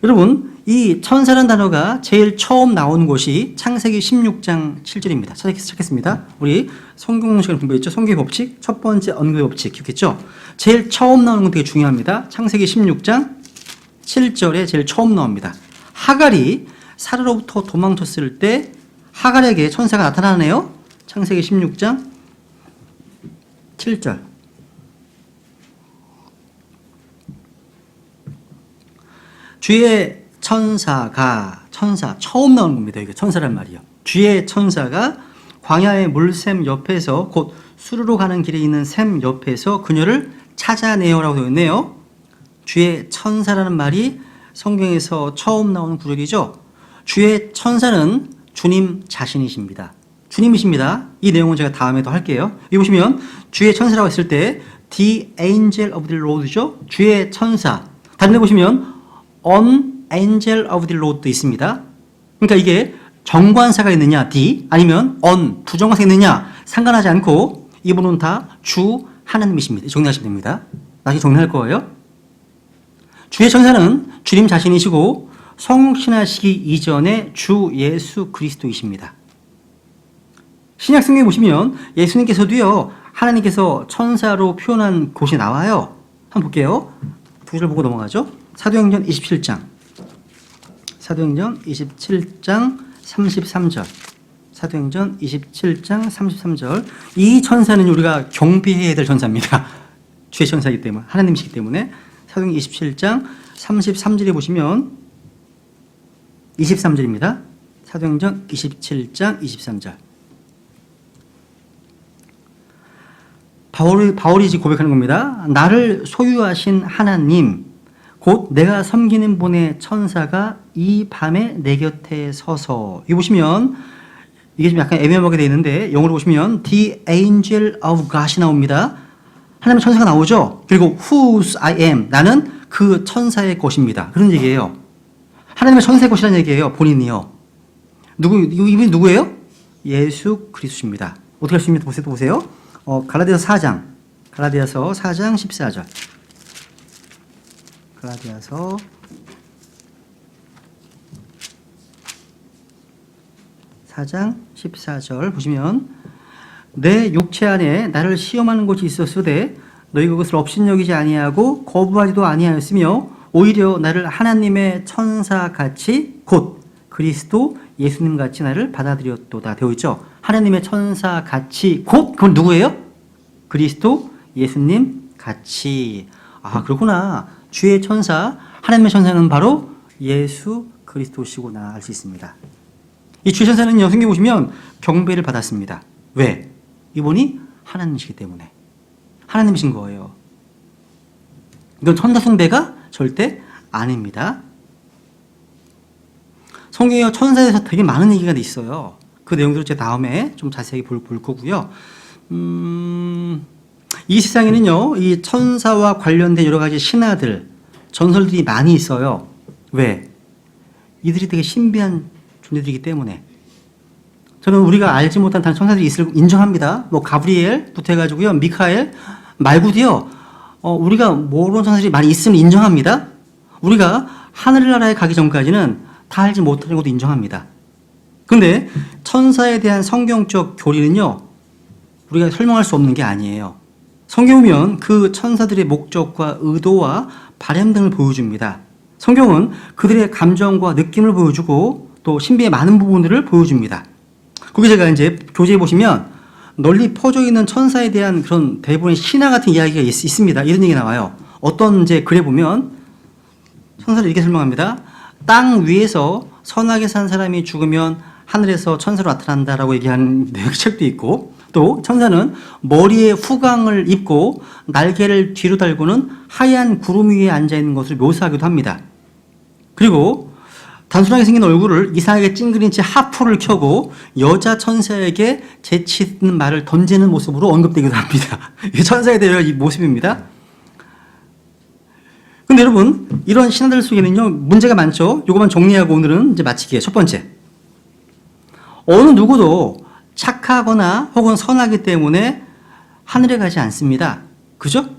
Speaker 1: 여러분, 이 천사라는 단어가 제일 처음 나온 곳이 창세기 16장 7절입니다. 찾겠습니다. 우리 성경 시간에 공부했죠? 성경의 법칙, 첫 번째 언급의 법칙 기억했죠? 제일 처음 나오는 건 되게 중요합니다. 창세기 16장 7절에 제일 처음 나옵니다. 하갈이 사라로부터 도망쳤을 때 하갈에게 천사가 나타나네요. 창세기 16장 7절. 주의 천사 처음 나오는 겁니다. 이게 천사란 말이요. 주의 천사가 광야의 물샘 옆에서 곧 수르로 가는 길에 있는 샘 옆에서 그녀를 찾아내어라고 되어 있네요. 주의 천사라는 말이 성경에서 처음 나오는 구절이죠. 주의 천사는 주님 자신이십니다. 주님이십니다. 이 내용은 제가 다음에 또 할게요. 여기 보시면 주의 천사라고 했을 때 The Angel of the Lord죠. 주의 천사. 다른 데 보시면 On Angel of the Lord도 있습니다. 그러니까 이게 정관사가 있느냐 D 아니면 on 부정관사가 있느냐 상관하지 않고 이분은 다 주 하나님이십니다. 정리하시면 됩니다. 나중에 정리할 거예요. 주의 천사는 주님 자신이시고 성육신하시기 이전에 주 예수 그리스도이십니다. 신약 성경에 보시면 예수님께서도요 하나님께서 천사로 표현한 곳이 나와요. 한번 볼게요. 두 줄 보고 넘어가죠. 사도행전 27장 33절 사도행전 27장 33절 이 천사는 우리가 경배해야 될 천사입니다. 주의 천사이기 때문에 하나님이시기 때문에 사도행전 27장 33절에 보시면 23절입니다. 사도행전 27장 23절 바울이 지금 고백하는 겁니다. 나를 소유하신 하나님 곧 내가 섬기는 분의 천사가 이 밤에 내 곁에 서서 여기 보시면 이게 좀 약간 애매하게 되어 있는데 영어로 보시면 The Angel of God이 나옵니다. 하나님의 천사가 나오죠. 그리고 Whose I am 나는 그 천사의 것입니다. 그런 얘기예요. 하나님의 천사의 것이라는 얘기예요. 본인이요. 이분이 누구예요? 예수 그리스도입니다. 어떻게 할 수 있습니까? 보세요. 갈라디아서 4장 14절 갈라디아서 4장 14절 보시면 내 육체 안에 나를 시험하는 것이 있었으되 너희 그것을 업신여기지 아니하고 거부하지도 아니하였으며 오히려 나를 하나님의 천사같이 곧 그리스도 예수님같이 나를 받아들였도다 되어 있죠. 하나님의 천사같이 곧 그건 누구예요? 그리스도 예수님같이. 아 그렇구나. 주의 천사 하나님의 천사는 바로 예수 그리스도시구나 알 수 있습니다. 이 주의 천사는요 성경 보시면 경배를 받았습니다. 왜? 이분이 하나님이시기 때문에. 하나님이신 거예요. 이건 천사 숭배가 절대 아닙니다. 성경에 천사에서 되게 많은 얘기가 있어요. 그 내용들을 제가 다음에 좀 자세히 볼 거고요. 이 세상에는요, 이 천사와 관련된 여러 가지 신화들, 전설들이 많이 있어요. 왜? 이들이 되게 신비한 존재들이기 때문에. 저는 우리가 알지 못한 다른 천사들이 있을 인정합니다. 뭐 가브리엘부터 해가지고요, 미카엘 말고도요, 우리가 모르는 천사들이 많이 있으면 인정합니다. 우리가 하늘나라에 가기 전까지는 다 알지 못하는 것도 인정합니다. 근데 천사에 대한 성경적 교리는요, 우리가 설명할 수 없는 게 아니에요. 성경 보면 그 천사들의 목적과 의도와 바람 등을 보여줍니다. 성경은 그들의 감정과 느낌을 보여주고 또 신비의 많은 부분들을 보여줍니다. 거기 제가 이제 교재에 보시면 널리 퍼져 있는 천사에 대한 그런 대부분의 신화 같은 이야기가 있습니다. 이런 얘기 나와요. 어떤 이제 글에 보면 천사를 이렇게 설명합니다. 땅 위에서 선하게 산 사람이 죽으면 하늘에서 천사로 나타난다라고 얘기하는 책도 있고, 또 천사는 머리에 후광을 입고 날개를 뒤로 달고는 하얀 구름 위에 앉아있는 것을 묘사하기도 합니다. 그리고 단순하게 생긴 얼굴을 이상하게 찡그린 채 하프를 켜고 여자 천사에게 재치 있는 말을 던지는 모습으로 언급되기도 합니다. 이게 천사에 대한 이 모습입니다. 근데 여러분, 이런 신화들 속에는요, 문제가 많죠? 요거만 정리하고 오늘은 이제 마치기에 첫 번째. 어느 누구도 착하거나 혹은 선하기 때문에 하늘에 가지 않습니다. 그죠?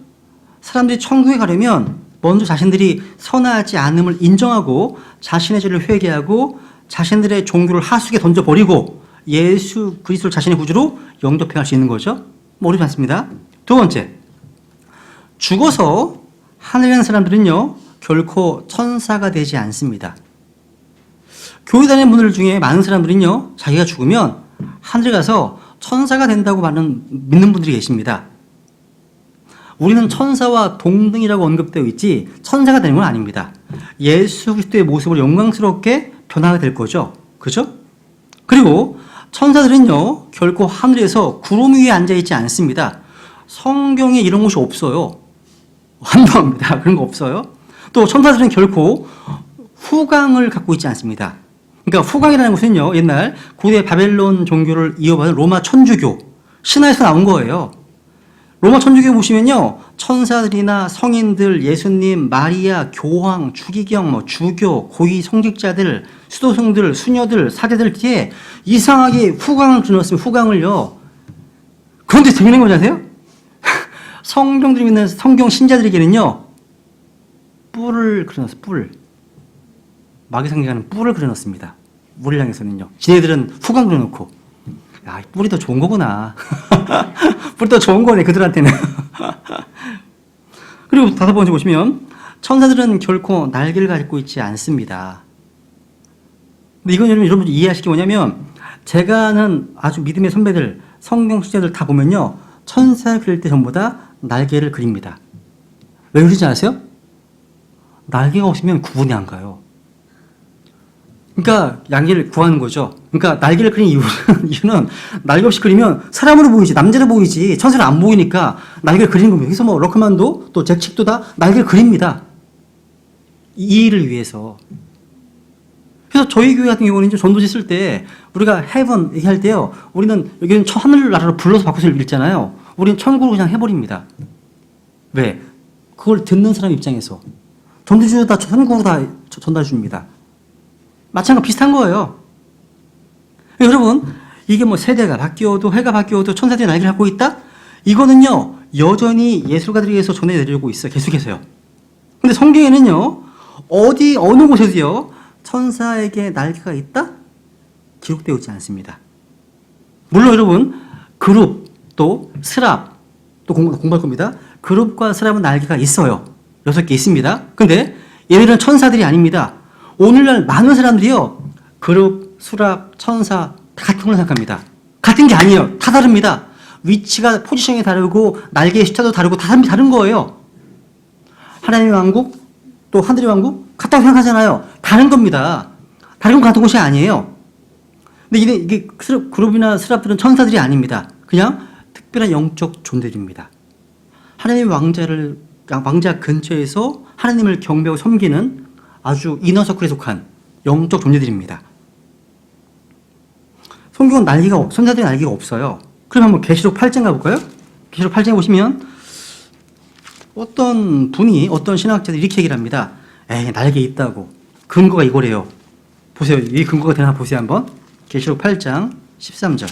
Speaker 1: 사람들이 천국에 가려면 먼저 자신들이 선하지 않음을 인정하고 자신의 죄를 회개하고 자신들의 종교를 하수구에 던져버리고 예수 그리스도를 자신의 구주로 영접해 갈 수 있는 거죠. 어렵지 않습니다. 두 번째, 죽어서 하늘에 가는 사람들은요 결코 천사가 되지 않습니다. 교회 다니는 분들 중에 많은 사람들은요 자기가 죽으면 하늘에 가서 천사가 된다고 믿는 분들이 계십니다. 우리는 천사와 동등이라고 언급되어 있지 천사가 되는 건 아닙니다. 예수 그리스도의 모습으로 영광스럽게 변화가 될 거죠. 그죠? 그리고 천사들은요 결코 하늘에서 구름 위에 앉아있지 않습니다. 성경에 이런 것이 없어요. 환도합니다. 그런 거 없어요. 또 천사들은 결코 후광을 갖고 있지 않습니다. 그러니까 후광이라는 것은요 옛날 고대 바벨론 종교를 이어받은 로마 천주교 신화에서 나온 거예요. 로마 천주교 보시면요 천사들이나 성인들, 예수님, 마리아, 교황, 주기경, 주교, 고위 성직자들, 수도승들, 수녀들, 사제들 뒤에 이상하게 후광을 그려놨으면 후광을요. 그런데 재밌는 거 아세요? 성경들 믿는 성경 신자들에게는요 뿔을 그려놨어요. 뿔. 마귀성경에는 뿔을 그려놓습니다. 우리를 향해서는요. 지네들은 후광 그려놓고 야, 뿔이 더 좋은 거구나. 뿔이 더 좋은 거네 그들한테는. 그리고 다섯 번째 보시면 천사들은 결코 날개를 갖고 있지 않습니다. 근데 이건 여러분 이해하실 게 뭐냐면 제가 아는 아주 믿음의 선배들 성경 신자들 다 보면요 천사를 그릴 때 전부 다 날개를 그립니다. 왜 그러지 아세요? 날개가 없으면 구분이 안 가요. 그러니까 양기를 구하는 거죠. 그러니까 날개를 그린 이유는 날개 없이 그리면 사람으로 보이지 남자로 보이지 천사는 안 보이니까 날개를 그리는 겁니다. 그래서 뭐 러크만도 또 잭칙도 다 날개를 그립니다. 이 일을 위해서. 그래서 저희 교회 같은 경우는 이제 전도지 쓸 때 우리가 heaven 얘기할 때요. 우리는 여기는 하늘나라로 불러서 바꿔서 읽잖아요. 우리는 천국으로 그냥 해버립니다. 왜? 그걸 듣는 사람 입장에서. 전도지도 다 천국으로 다 전달 줍니다. 마찬가지 비슷한 거예요. 여러분, 이게 뭐 세대가 바뀌어도 해가 바뀌어도 천사들이 날개를 갖고 있다? 이거는요, 여전히 예술가들에 의해서 전해내려고 있어요. 계속해서요. 근데 성경에는요, 어느 곳에도요, 천사에게 날개가 있다? 기록되어 있지 않습니다. 물론 여러분, 그룹, 또 스랍, 또 공부할 겁니다. 그룹과 스랍은 날개가 있어요. 6개 있습니다. 근데 얘네들은 천사들이 아닙니다. 오늘날 많은 사람들이요, 그룹, 수랍, 천사 다 같은 걸로 생각합니다. 같은 게 아니에요. 다 다릅니다. 위치가, 포지션이 다르고 날개의 숫자도 다르고 다 다른 거예요. 하나님의 왕국, 또 하늘의 왕국 같다고 생각하잖아요. 다른 겁니다. 다른 건 같은 것이 아니에요. 근데 이게 그룹이나 스랍들은 천사들이 아닙니다. 그냥 특별한 영적 존재들입니다. 하나님의 왕자 근처에서 하나님을 경배하고 섬기는 아주 이너서클에 속한 영적 존재들입니다. 성경은 천사들의 날개가 없어요. 그럼 한번 계시록 8장 가볼까요? 계시록 8장에 보시면 어떤 신학자들이 이렇게 얘기를 합니다. 에이, 날개 있다고. 근거가 이거래요. 보세요. 이 근거가 되나 보세요 한번. 계시록 8장 13절.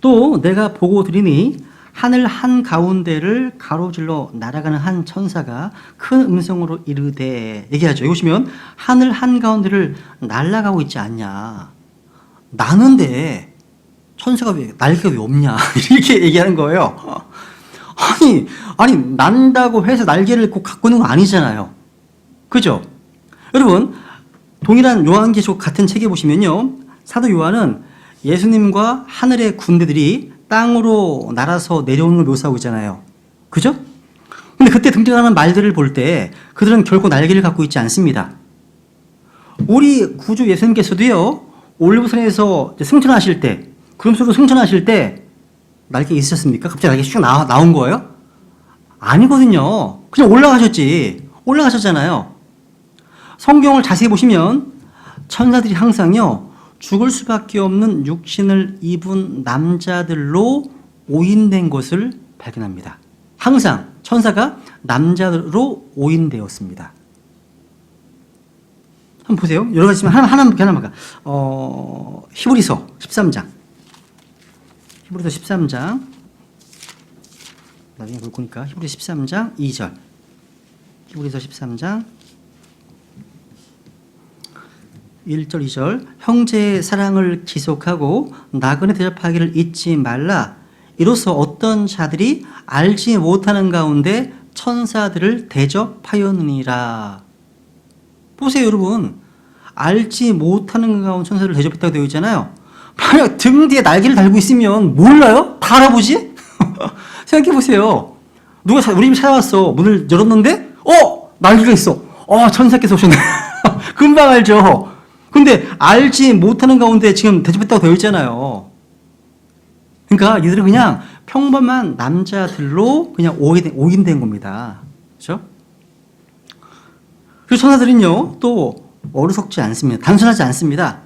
Speaker 1: 또 내가 보고 들으니 하늘 한가운데를 가로질러 날아가는 한 천사가 큰 음성으로 이르되, 얘기하죠. 여기 보시면 하늘 한가운데를 날아가고 있지 않냐. 나는데 천사가 날개가 왜 없냐. 이렇게 얘기하는 거예요. 아니 난다고 해서 날개를 꼭 갖고 있는 건 아니잖아요. 그죠? 여러분, 동일한 요한계시록 같은 책에 보시면요, 사도 요한은 예수님과 하늘의 군대들이 땅으로 날아서 내려오는 걸 묘사하고 있잖아요. 그죠? 근데 그때 등장하는 말들을 볼 때 그들은 결코 날개를 갖고 있지 않습니다. 우리 구주 예수님께서도요, 올리브산에서 승천하실 때, 구름수로 승천하실 때 날개 있으셨습니까? 갑자기 날개 슉 나온 거예요? 아니거든요. 그냥 올라가셨잖아요. 성경을 자세히 보시면 천사들이 항상요, 죽을 수밖에 없는 육신을 입은 남자들로 오인된 것을 발견합니다. 항상 천사가 남자로 오인되었습니다. 한번 보세요. 여러 가지 있지만 하나만 볼까? 히브리서 13장. 히브리서 13장. 나중에 볼 거니까. 히브리서 13장 2절. 히브리서 13장 1절 2절. 형제의 사랑을 지속하고 나그네 대접하기를 잊지 말라. 이로써 어떤 자들이 알지 못하는 가운데 천사들을 대접하였느니라. 보세요, 여러분. 알지 못하는 가운데 천사들을 대접했다고 되어 있잖아요. 만약 등 뒤에 날개를 달고 있으면 몰라요? 다 알아보지? 생각해 보세요. 누가 우리 집 찾아왔어. 문을 열었는데 날개가 있어. 천사께서 오셨네. 금방 알죠. 근데 알지 못하는 가운데 지금 대접했다고 되어 있잖아요. 그러니까 이들은 그냥 평범한 남자들로 그냥 오인된 겁니다. 그렇죠? 그리고 천사들은요, 또 어리석지 않습니다. 단순하지 않습니다.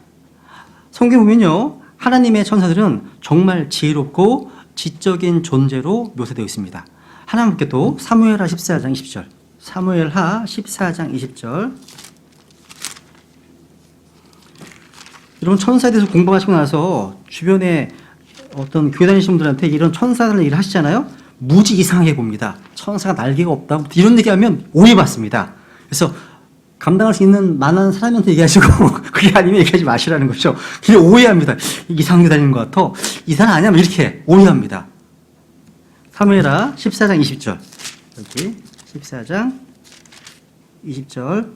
Speaker 1: 성경 보면요, 하나님의 천사들은 정말 지혜롭고 지적인 존재로 묘사되어 있습니다. 하나님께 또 사무엘하 14장 20절. 사무엘하 14장 20절. 여러분, 천사에 대해서 공부하시고 나서 주변에 어떤 교회 다니시는 분들한테 이런 천사들 일을 하시잖아요. 무지 이상하게 봅니다. 천사가 날개가 없다. 이런 얘기하면 오해받습니다. 그래서 감당할 수 있는 만한 사람한테 얘기하시고 그게 아니면 얘기하지 마시라는 거죠. 그냥 오해합니다. 이상하게 다니는 것 같아. 이 사람 아니야? 이렇게 오해합니다. 사무엘하 14장 20절. 여기 14장 20절.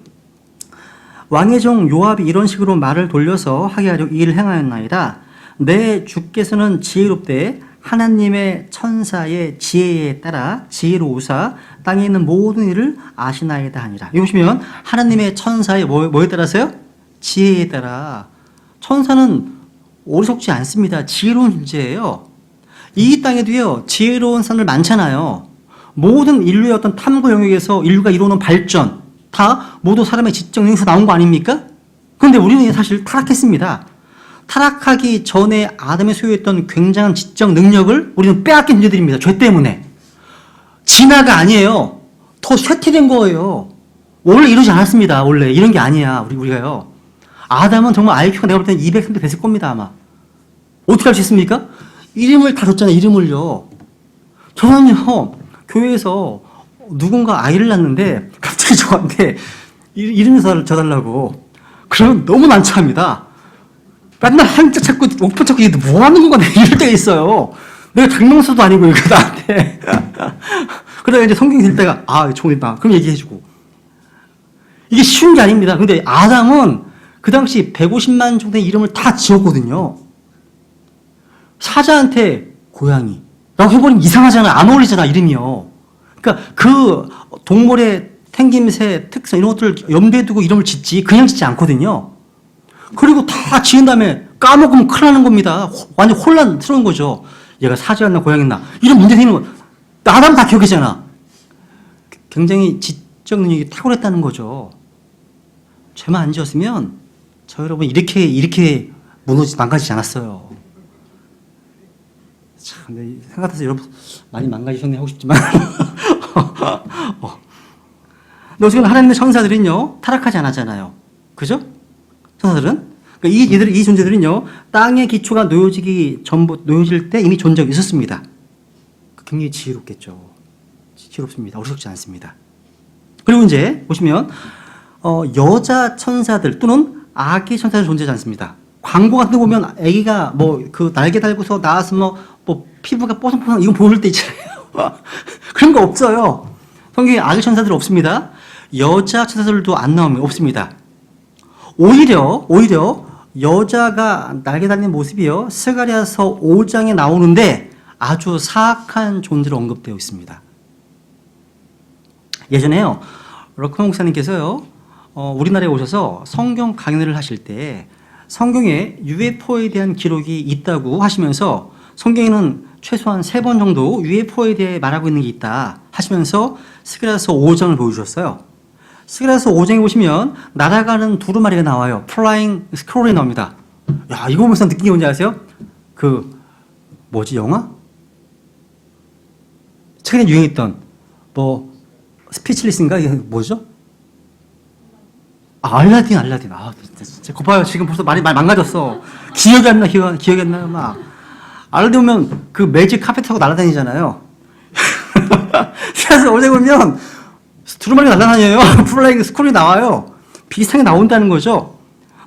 Speaker 1: 왕의 종 요압이 이런 식으로 말을 돌려서 하게 하려 이 일을 행하였나이다. 내 주께서는 지혜롭되 하나님의 천사의 지혜에 따라 지혜로우사 땅에 있는 모든 일을 아시나이다 하니라. 여기 보시면 하나님의 천사의 뭐에 따라서요? 지혜에 따라. 천사는 어리석지 않습니다. 지혜로운 존재예요. 이 땅에도요, 지혜로운 사람들 많잖아요. 모든 인류의 어떤 탐구 영역에서 인류가 이루는 발전 다 모두 사람의 지적 능력에서 나온 거 아닙니까? 그런데 우리는 사실 타락했습니다. 타락하기 전에 아담이 소유했던 굉장한 지적 능력을 우리는 빼앗긴 존재들입니다. 죄 때문에. 진화가 아니에요. 더 쇠퇴된 거예요. 원래 이러지 않았습니다. 원래 이런 게 아니야. 우리가요. 아담은 정말 IQ가 내가 볼 때는 200 됐을 겁니다. 아마. 어떻게 할 수 있습니까? 이름을 다 줬잖아요. 이름을요. 저는요, 교회에서 누군가 아이를 낳는데 갑자기 저한테 이름 줘달라고. 그러면 너무 난처합니다. 맨날 한자 찾고 목표 찾고 이게 뭐 하는 건가 이럴 때가 있어요. 내가 장명수도 아니고 이거 나한테. 그러다가 이제 성경 읽을 때가 좋다. 그럼 얘기해주고. 이게 쉬운 게 아닙니다. 근데 아담은 그 당시 150만 정도의 이름을 다 지었거든요. 사자한테 고양이 라고 해버리면 이상하잖아. 안 어울리잖아, 이름이요. 그러니까 그 동물의 생김새, 특성 이런 것들을 염두에 두고 이름을 짓지 그냥 짓지 않거든요. 그리고 다 지은 다음에 까먹으면 큰일 나는 겁니다. 완전 혼란스러운 거죠. 얘가 사자였나 고양이였나 이런 문제 생기는 거 아담 다 기억이잖아. 굉장히 지적 능력이 탁월했다는 거죠. 죄만 안 지었으면 저 여러분 이렇게 망가지지 않았어요. 참, 생각해서 여러분 많이 망가지셨네 하고 싶지만 근데 어쨌든 하나님의 천사들은요 타락하지 않았잖아요. 그죠? 천사들은 그러니까 이 존재들은요 땅의 기초가 놓여질 때 이미 존재가 있었습니다. 굉장히 지혜롭겠죠. 지혜롭습니다. 어리석지 않습니다. 그리고 이제 보시면 여자 천사들 또는 아기 천사들 존재하지 않습니다. 광고 같은 거 보면 아기가 그 날개 달고서 나와서 피부가 뽀송뽀송 이건 보일 때 있잖아요. 그런 거 없어요. 성경에 아기 천사들 없습니다. 여자 천사들도 안 나옵니다. 없습니다. 오히려 여자가 날개 달린 모습이요 스가랴서 5장에 나오는데 아주 사악한 존재로 언급되어 있습니다. 예전에요 러커 목사님께서요 우리나라에 오셔서 성경 강연을 하실 때 성경에 UFO에 대한 기록이 있다고 하시면서 성경에는 최소한 3번 정도 UFO에 대해 말하고 있는 게 있다 하시면서 스가랴서 5장을 보여주셨어요. 스가랴서 5장에 보시면 날아가는 두루마리가 나와요. 플라잉 스크롤이 나옵니다. 야, 이거 보면서 느낀 게 뭔지 아세요? 영화? 최근에 유행했던 스피치리스인가? 이게 뭐죠? 알라딘. 진짜 거 봐요. 지금 벌써 말이 망가졌어. 기억이 안 나요, 막. 알라딘 보면 그 매직 카펫 타고 날아다니잖아요. 그래서 어제 보면 두루마리가 날아다녀요. 플라잉 스크롤이 나와요. 비슷하게 나온다는 거죠.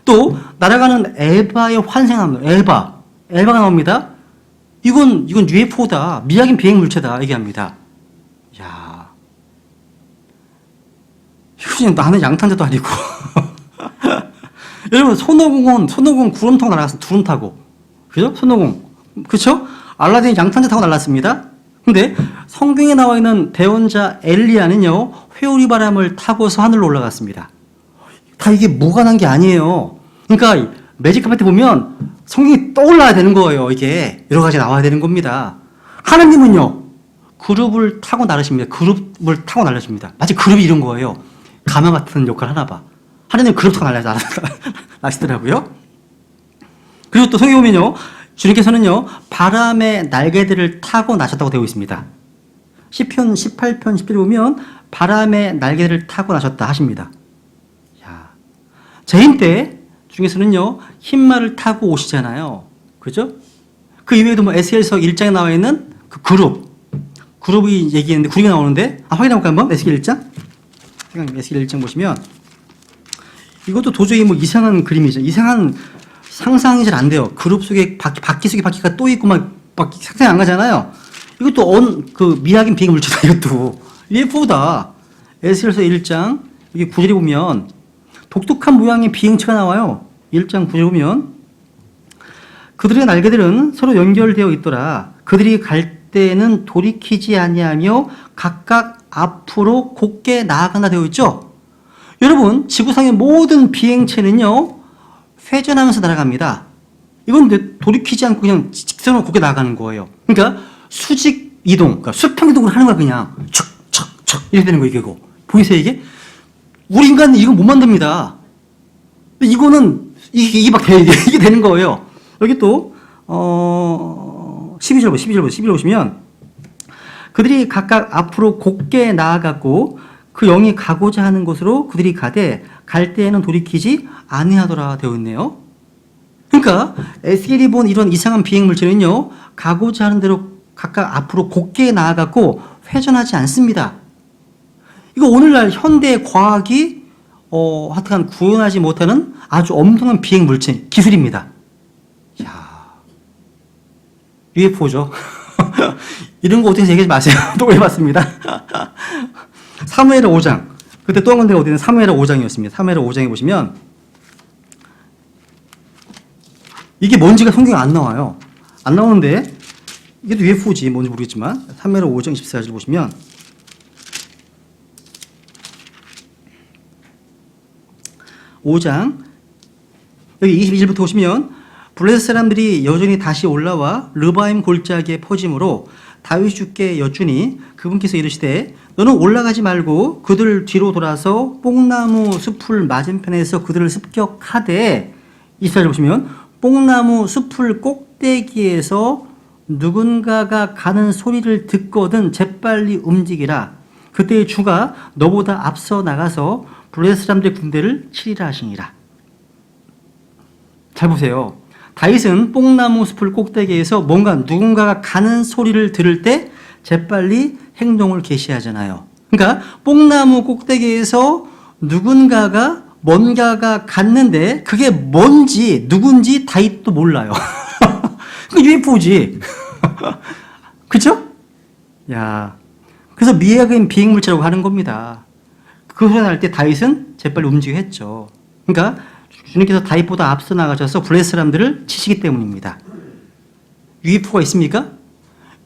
Speaker 1: 또 날아가는 에바의 환생합니다. 에바가 나옵니다. 이건 UFO다. 미확인 비행 물체다 얘기합니다. 야, 이거 나는 양탄자도 아니고. 여러분 손오공 구름 타고 날아갔어. 두름 타고. 그죠? 손오공. 그렇죠? 알라딘이 양탄자 타고 날았습니다. 근데 성경에 나와 있는 대원자 엘리야는요 회오리 바람을 타고서 하늘로 올라갔습니다. 다 이게 무관한 게 아니에요. 그러니까 매직 카페트 보면 성경이 떠올라야 되는 거예요. 이게 여러 가지 나와야 되는 겁니다. 하나님은요 그룹을 타고 날으십니다. 마치 그룹이 이런 거예요. 가마 같은 역할을 하나 봐. 하나님 그룹 타고 날으시더라고요. 그리고 또 성경에 보면요 주님께서는요 바람의 날개들을 타고 나셨다고 되어 있습니다. 시편 18편 10절에 보면 바람의 날개들을 타고 나셨다 하십니다. 야, 재임 때 중에서는요 흰말을 타고 오시잖아요. 그죠? 그 이외에도 에스겔서 1장에 나와 있는 그 그룹이 얘기했는데 그룹이 나오는데 확인해 볼까요 한번? 에스겔 1장? 에스겔 1장 보시면 이것도 도저히 이상한 그림이죠. 이상한 상상이 잘 안 돼요. 그룹 속에 바퀴 속에 바퀴가 또 있고 막 상상이 안 가잖아요. 이것도 미확인 비행 물체다. 이것도 UFO다. 에스겔서 1장 여기 9절에 보면 독특한 모양의 비행체가 나와요. 1장 9절에 보면 그들의 날개들은 서로 연결되어 있더라. 그들이 갈 때는 돌이키지 아니하며 각각 앞으로 곧게 나아간다 되어 있죠. 여러분 지구상의 모든 비행체는요 회전하면서 날아갑니다. 이건 돌이키지 않고 그냥 직선으로 곧게 나아가는 거예요. 그러니까 수직 이동, 그러니까 수평 이동을 하는 거야. 그냥 척 이렇게 되는 거예요. 이거 보이세요 이게? 우리 인간은 이거 못 만듭니다. 근데 이거는 이게 막 이게 되는 거예요. 여기 또 12절 보시면 그들이 각각 앞으로 곧게 나아갔고 그 영이 가고자 하는 곳으로 그들이 가되 갈 때에는 돌이키지 아니하더라 되어 있네요. 그러니까 에스겔이 본 이런 이상한 비행 물체는요 가고자 하는 대로 각각 앞으로 곧게 나아갔고 회전하지 않습니다. 이거 오늘날 현대 과학이 하여튼 구현하지 못하는 아주 엄청난 비행 물체, 기술입니다. 이야, UFO죠. 이런 거 어떻게 얘기하지 마세요. 또 해봤습니다. 사무엘하 5장. 그때 또 한 군데가 어디는 사무엘하 5장이었습니다. 사무엘하 5장에 보시면 이게 뭔지가 성경에 안 나와요. 안 나오는데 이게 UFO지 뭔지 모르겠지만 사무엘하 5장 24절 보시면 5장 여기 22절부터 보시면 블레셋 사람들이 여전히 다시 올라와 르바임 골짜기에 퍼짐으로 다윗이 주께 여쭈니 그분께서 이르시되 너는 올라가지 말고 그들 뒤로 돌아서 뽕나무 숲을 맞은편에서 그들을 습격하되 24절 보시면 뽕나무 숲을 꼭대기에서 누군가가 가는 소리를 듣거든 재빨리 움직이라. 그때 주가 너보다 앞서 나가서 블레셋 사람들의 군대를 치리라 하시니라. 잘 보세요. 다윗은 뽕나무 숲을 꼭대기에서 뭔가 누군가가 가는 소리를 들을 때 재빨리 행동을 개시하잖아요. 그러니까 뽕나무 꼭대기에서 누군가가 뭔가가 갔는데 그게 뭔지 누군지 다윗도 몰라요. 그 UFO지. 그쵸? 야, 그래서 미약한 비행물체라고 하는 겁니다. 그 소리 날 때 다윗은 재빨리 움직여 했죠. 그러니까 주님께서 다윗보다 앞서 나가셔서 블레셋 사람들을 치시기 때문입니다. UFO가 있습니까?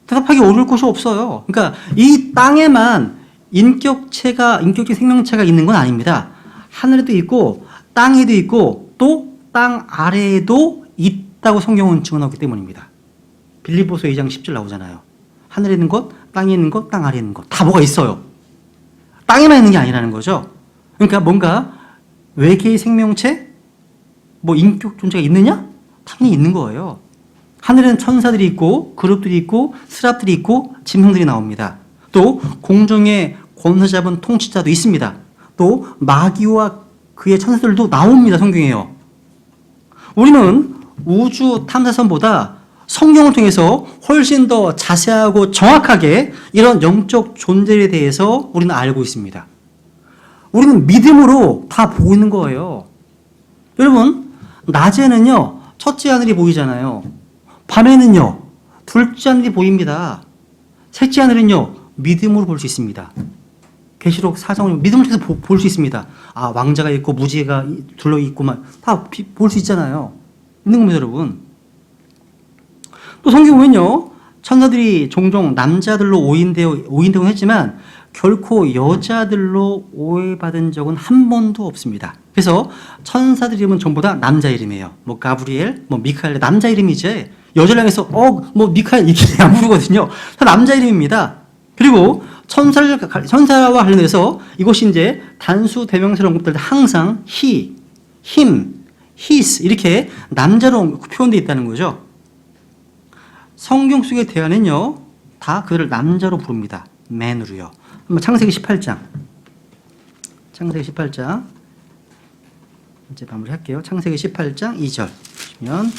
Speaker 1: 대답하기 어려울 것이 없어요. 그러니까 이 땅에만 인격적인 생명체가 있는 건 아닙니다. 하늘에도 있고 땅에도 있고 또 땅 아래에도 있다고 성경은 증언하기 때문입니다. 빌립보서 2장 10절 나오잖아요. 하늘에 있는 것, 땅에 있는 것, 땅 아래에 있는 것 다 뭐가 있어요. 땅에만 있는 게 아니라는 거죠. 그러니까 뭔가 외계의 생명체, 뭐 인격 존재가 있느냐? 당연히 있는 거예요. 하늘에는 천사들이 있고 그룹들이 있고 스랍들이 있고 짐승들이 나옵니다. 또 공중에 권세 잡은 통치자도 있습니다. 또 마귀와 그의 천사들도 나옵니다. 성경에요. 우리는 우주 탐사선보다 성경을 통해서 훨씬 더 자세하고 정확하게 이런 영적 존재에 대해서 우리는 알고 있습니다. 우리는 믿음으로 다 보고 있는 거예요. 여러분, 낮에는요, 첫째 하늘이 보이잖아요. 밤에는요, 둘째 하늘이 보입니다. 셋째 하늘은요, 믿음으로 볼 수 있습니다. 계시록 4장을 믿음을 통해서 볼 수 있습니다. 아, 왕자가 있고 무지개가 둘러있고만 다 볼 수 있잖아요. 있는 겁니다, 여러분. 또 성경 보면요, 천사들이 종종 남자들로 오인되곤 했지만 결코 여자들로 오해받은 적은 한 번도 없습니다. 그래서 천사들 이름은 전부 다 남자 이름이에요. 뭐 가브리엘, 뭐 미카엘, 남자 이름이지. 여자를 향해서 뭐 미카엘 이렇게 안 부르거든요. 다 남자 이름입니다. 그리고 천사와 관련해서 이것이 이제 단수 대명사로 것들 항상 he, him, his 이렇게 남자로 표현되어 있다는 거죠. 성경 속의 대화는요, 다 그들을 남자로 부릅니다. man으로요. 한번 창세기 18장. 창세기 18장. 이제 마무리할게요. 창세기 18장 2절. 보시면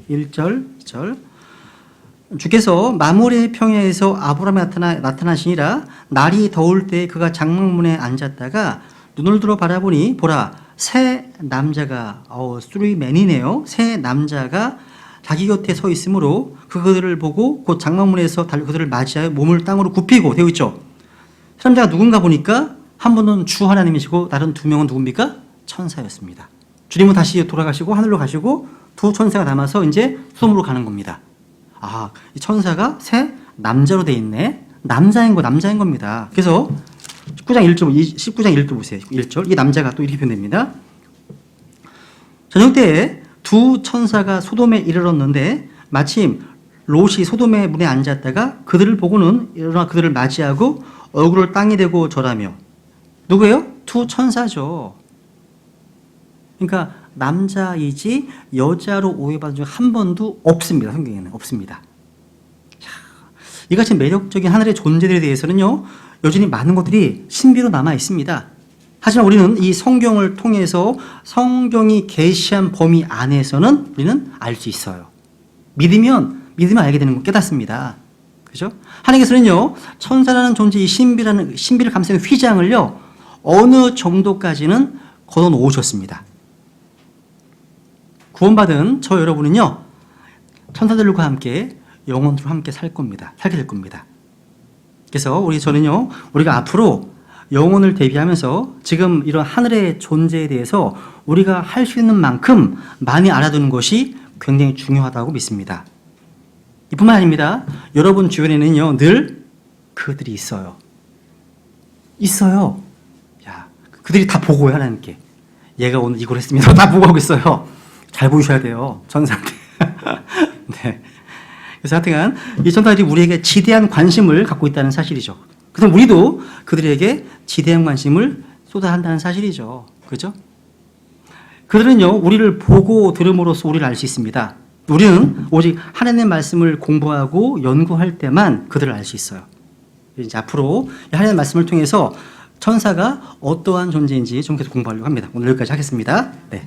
Speaker 1: 1절, 2절. 주께서 마므레 평야에서 아브라함에 나타나시니라. 날이 더울 때 그가 장막문에 앉았다가 눈을 들어 바라보니 보라 새 남자가 three men이네요. 새 남자가 자기 곁에 서 있으므로 그들을 보고 곧 장막문에서 그들을 맞이하여 몸을 땅으로 굽히고 되어 있죠. 새 남자가 누군가 보니까 한 분은 주 하나님이시고 다른 두 명은 누굽니까? 천사였습니다. 주님은 다시 돌아가시고 하늘로 가시고 두 천사가 남아서 이제 소돔으로 가는 겁니다. 아, 이 천사가 새 남자로 돼 있네. 남자인 겁니다. 그래서 19장 1절 보세요. 1절. 이 남자가 또 이렇게 표현됩니다. 저녁 때에 두 천사가 소돔에 이르렀는데 마침 롯이 소돔의 문에 앉았다가 그들을 보고는 일어나 그들을 맞이하고 얼굴을 땅에 대고 절하며. 누구예요? 두 천사죠. 그러니까 남자이지 여자로 오해받은 적 한 번도 없습니다. 성경에는 없습니다. 이같이 매력적인 하늘의 존재들에 대해서는요, 여전히 많은 것들이 신비로 남아 있습니다. 하지만 우리는 이 성경을 통해서 성경이 계시한 범위 안에서는 우리는 알 수 있어요. 믿으면 알게 되는 걸 깨닫습니다. 그죠? 하나님께서는요, 천사라는 존재 이 신비를 감싸는 휘장을요, 어느 정도까지는 걷어 놓으셨습니다. 구원받은 저 여러분은요, 천사들과 함께 영원토록 함께 살게 될 겁니다. 그래서 저는요, 우리가 앞으로 영혼을 대비하면서 지금 이런 하늘의 존재에 대해서 우리가 할 수 있는 만큼 많이 알아두는 것이 굉장히 중요하다고 믿습니다. 이뿐만 아닙니다. 여러분 주변에는요, 늘 그들이 있어요. 있어요. 야, 그들이 다 보고요, 하나님께. 얘가 오늘 이걸 했습니다. 다 보고 하고 있어요. 잘 보셔야 돼요, 천사한테. 네. 그래서 하여튼간 이 천사들이 우리에게 지대한 관심을 갖고 있다는 사실이죠. 그래서 우리도 그들에게 지대한 관심을 쏟아야 한다는 사실이죠. 그렇죠? 그들은요, 우리를 보고 들음으로써 우리를 알 수 있습니다. 우리는 오직 하나님의 말씀을 공부하고 연구할 때만 그들을 알 수 있어요. 이제 앞으로 하나님의 말씀을 통해서 천사가 어떠한 존재인지 좀 계속 공부하려고 합니다. 오늘 여기까지 하겠습니다. 네.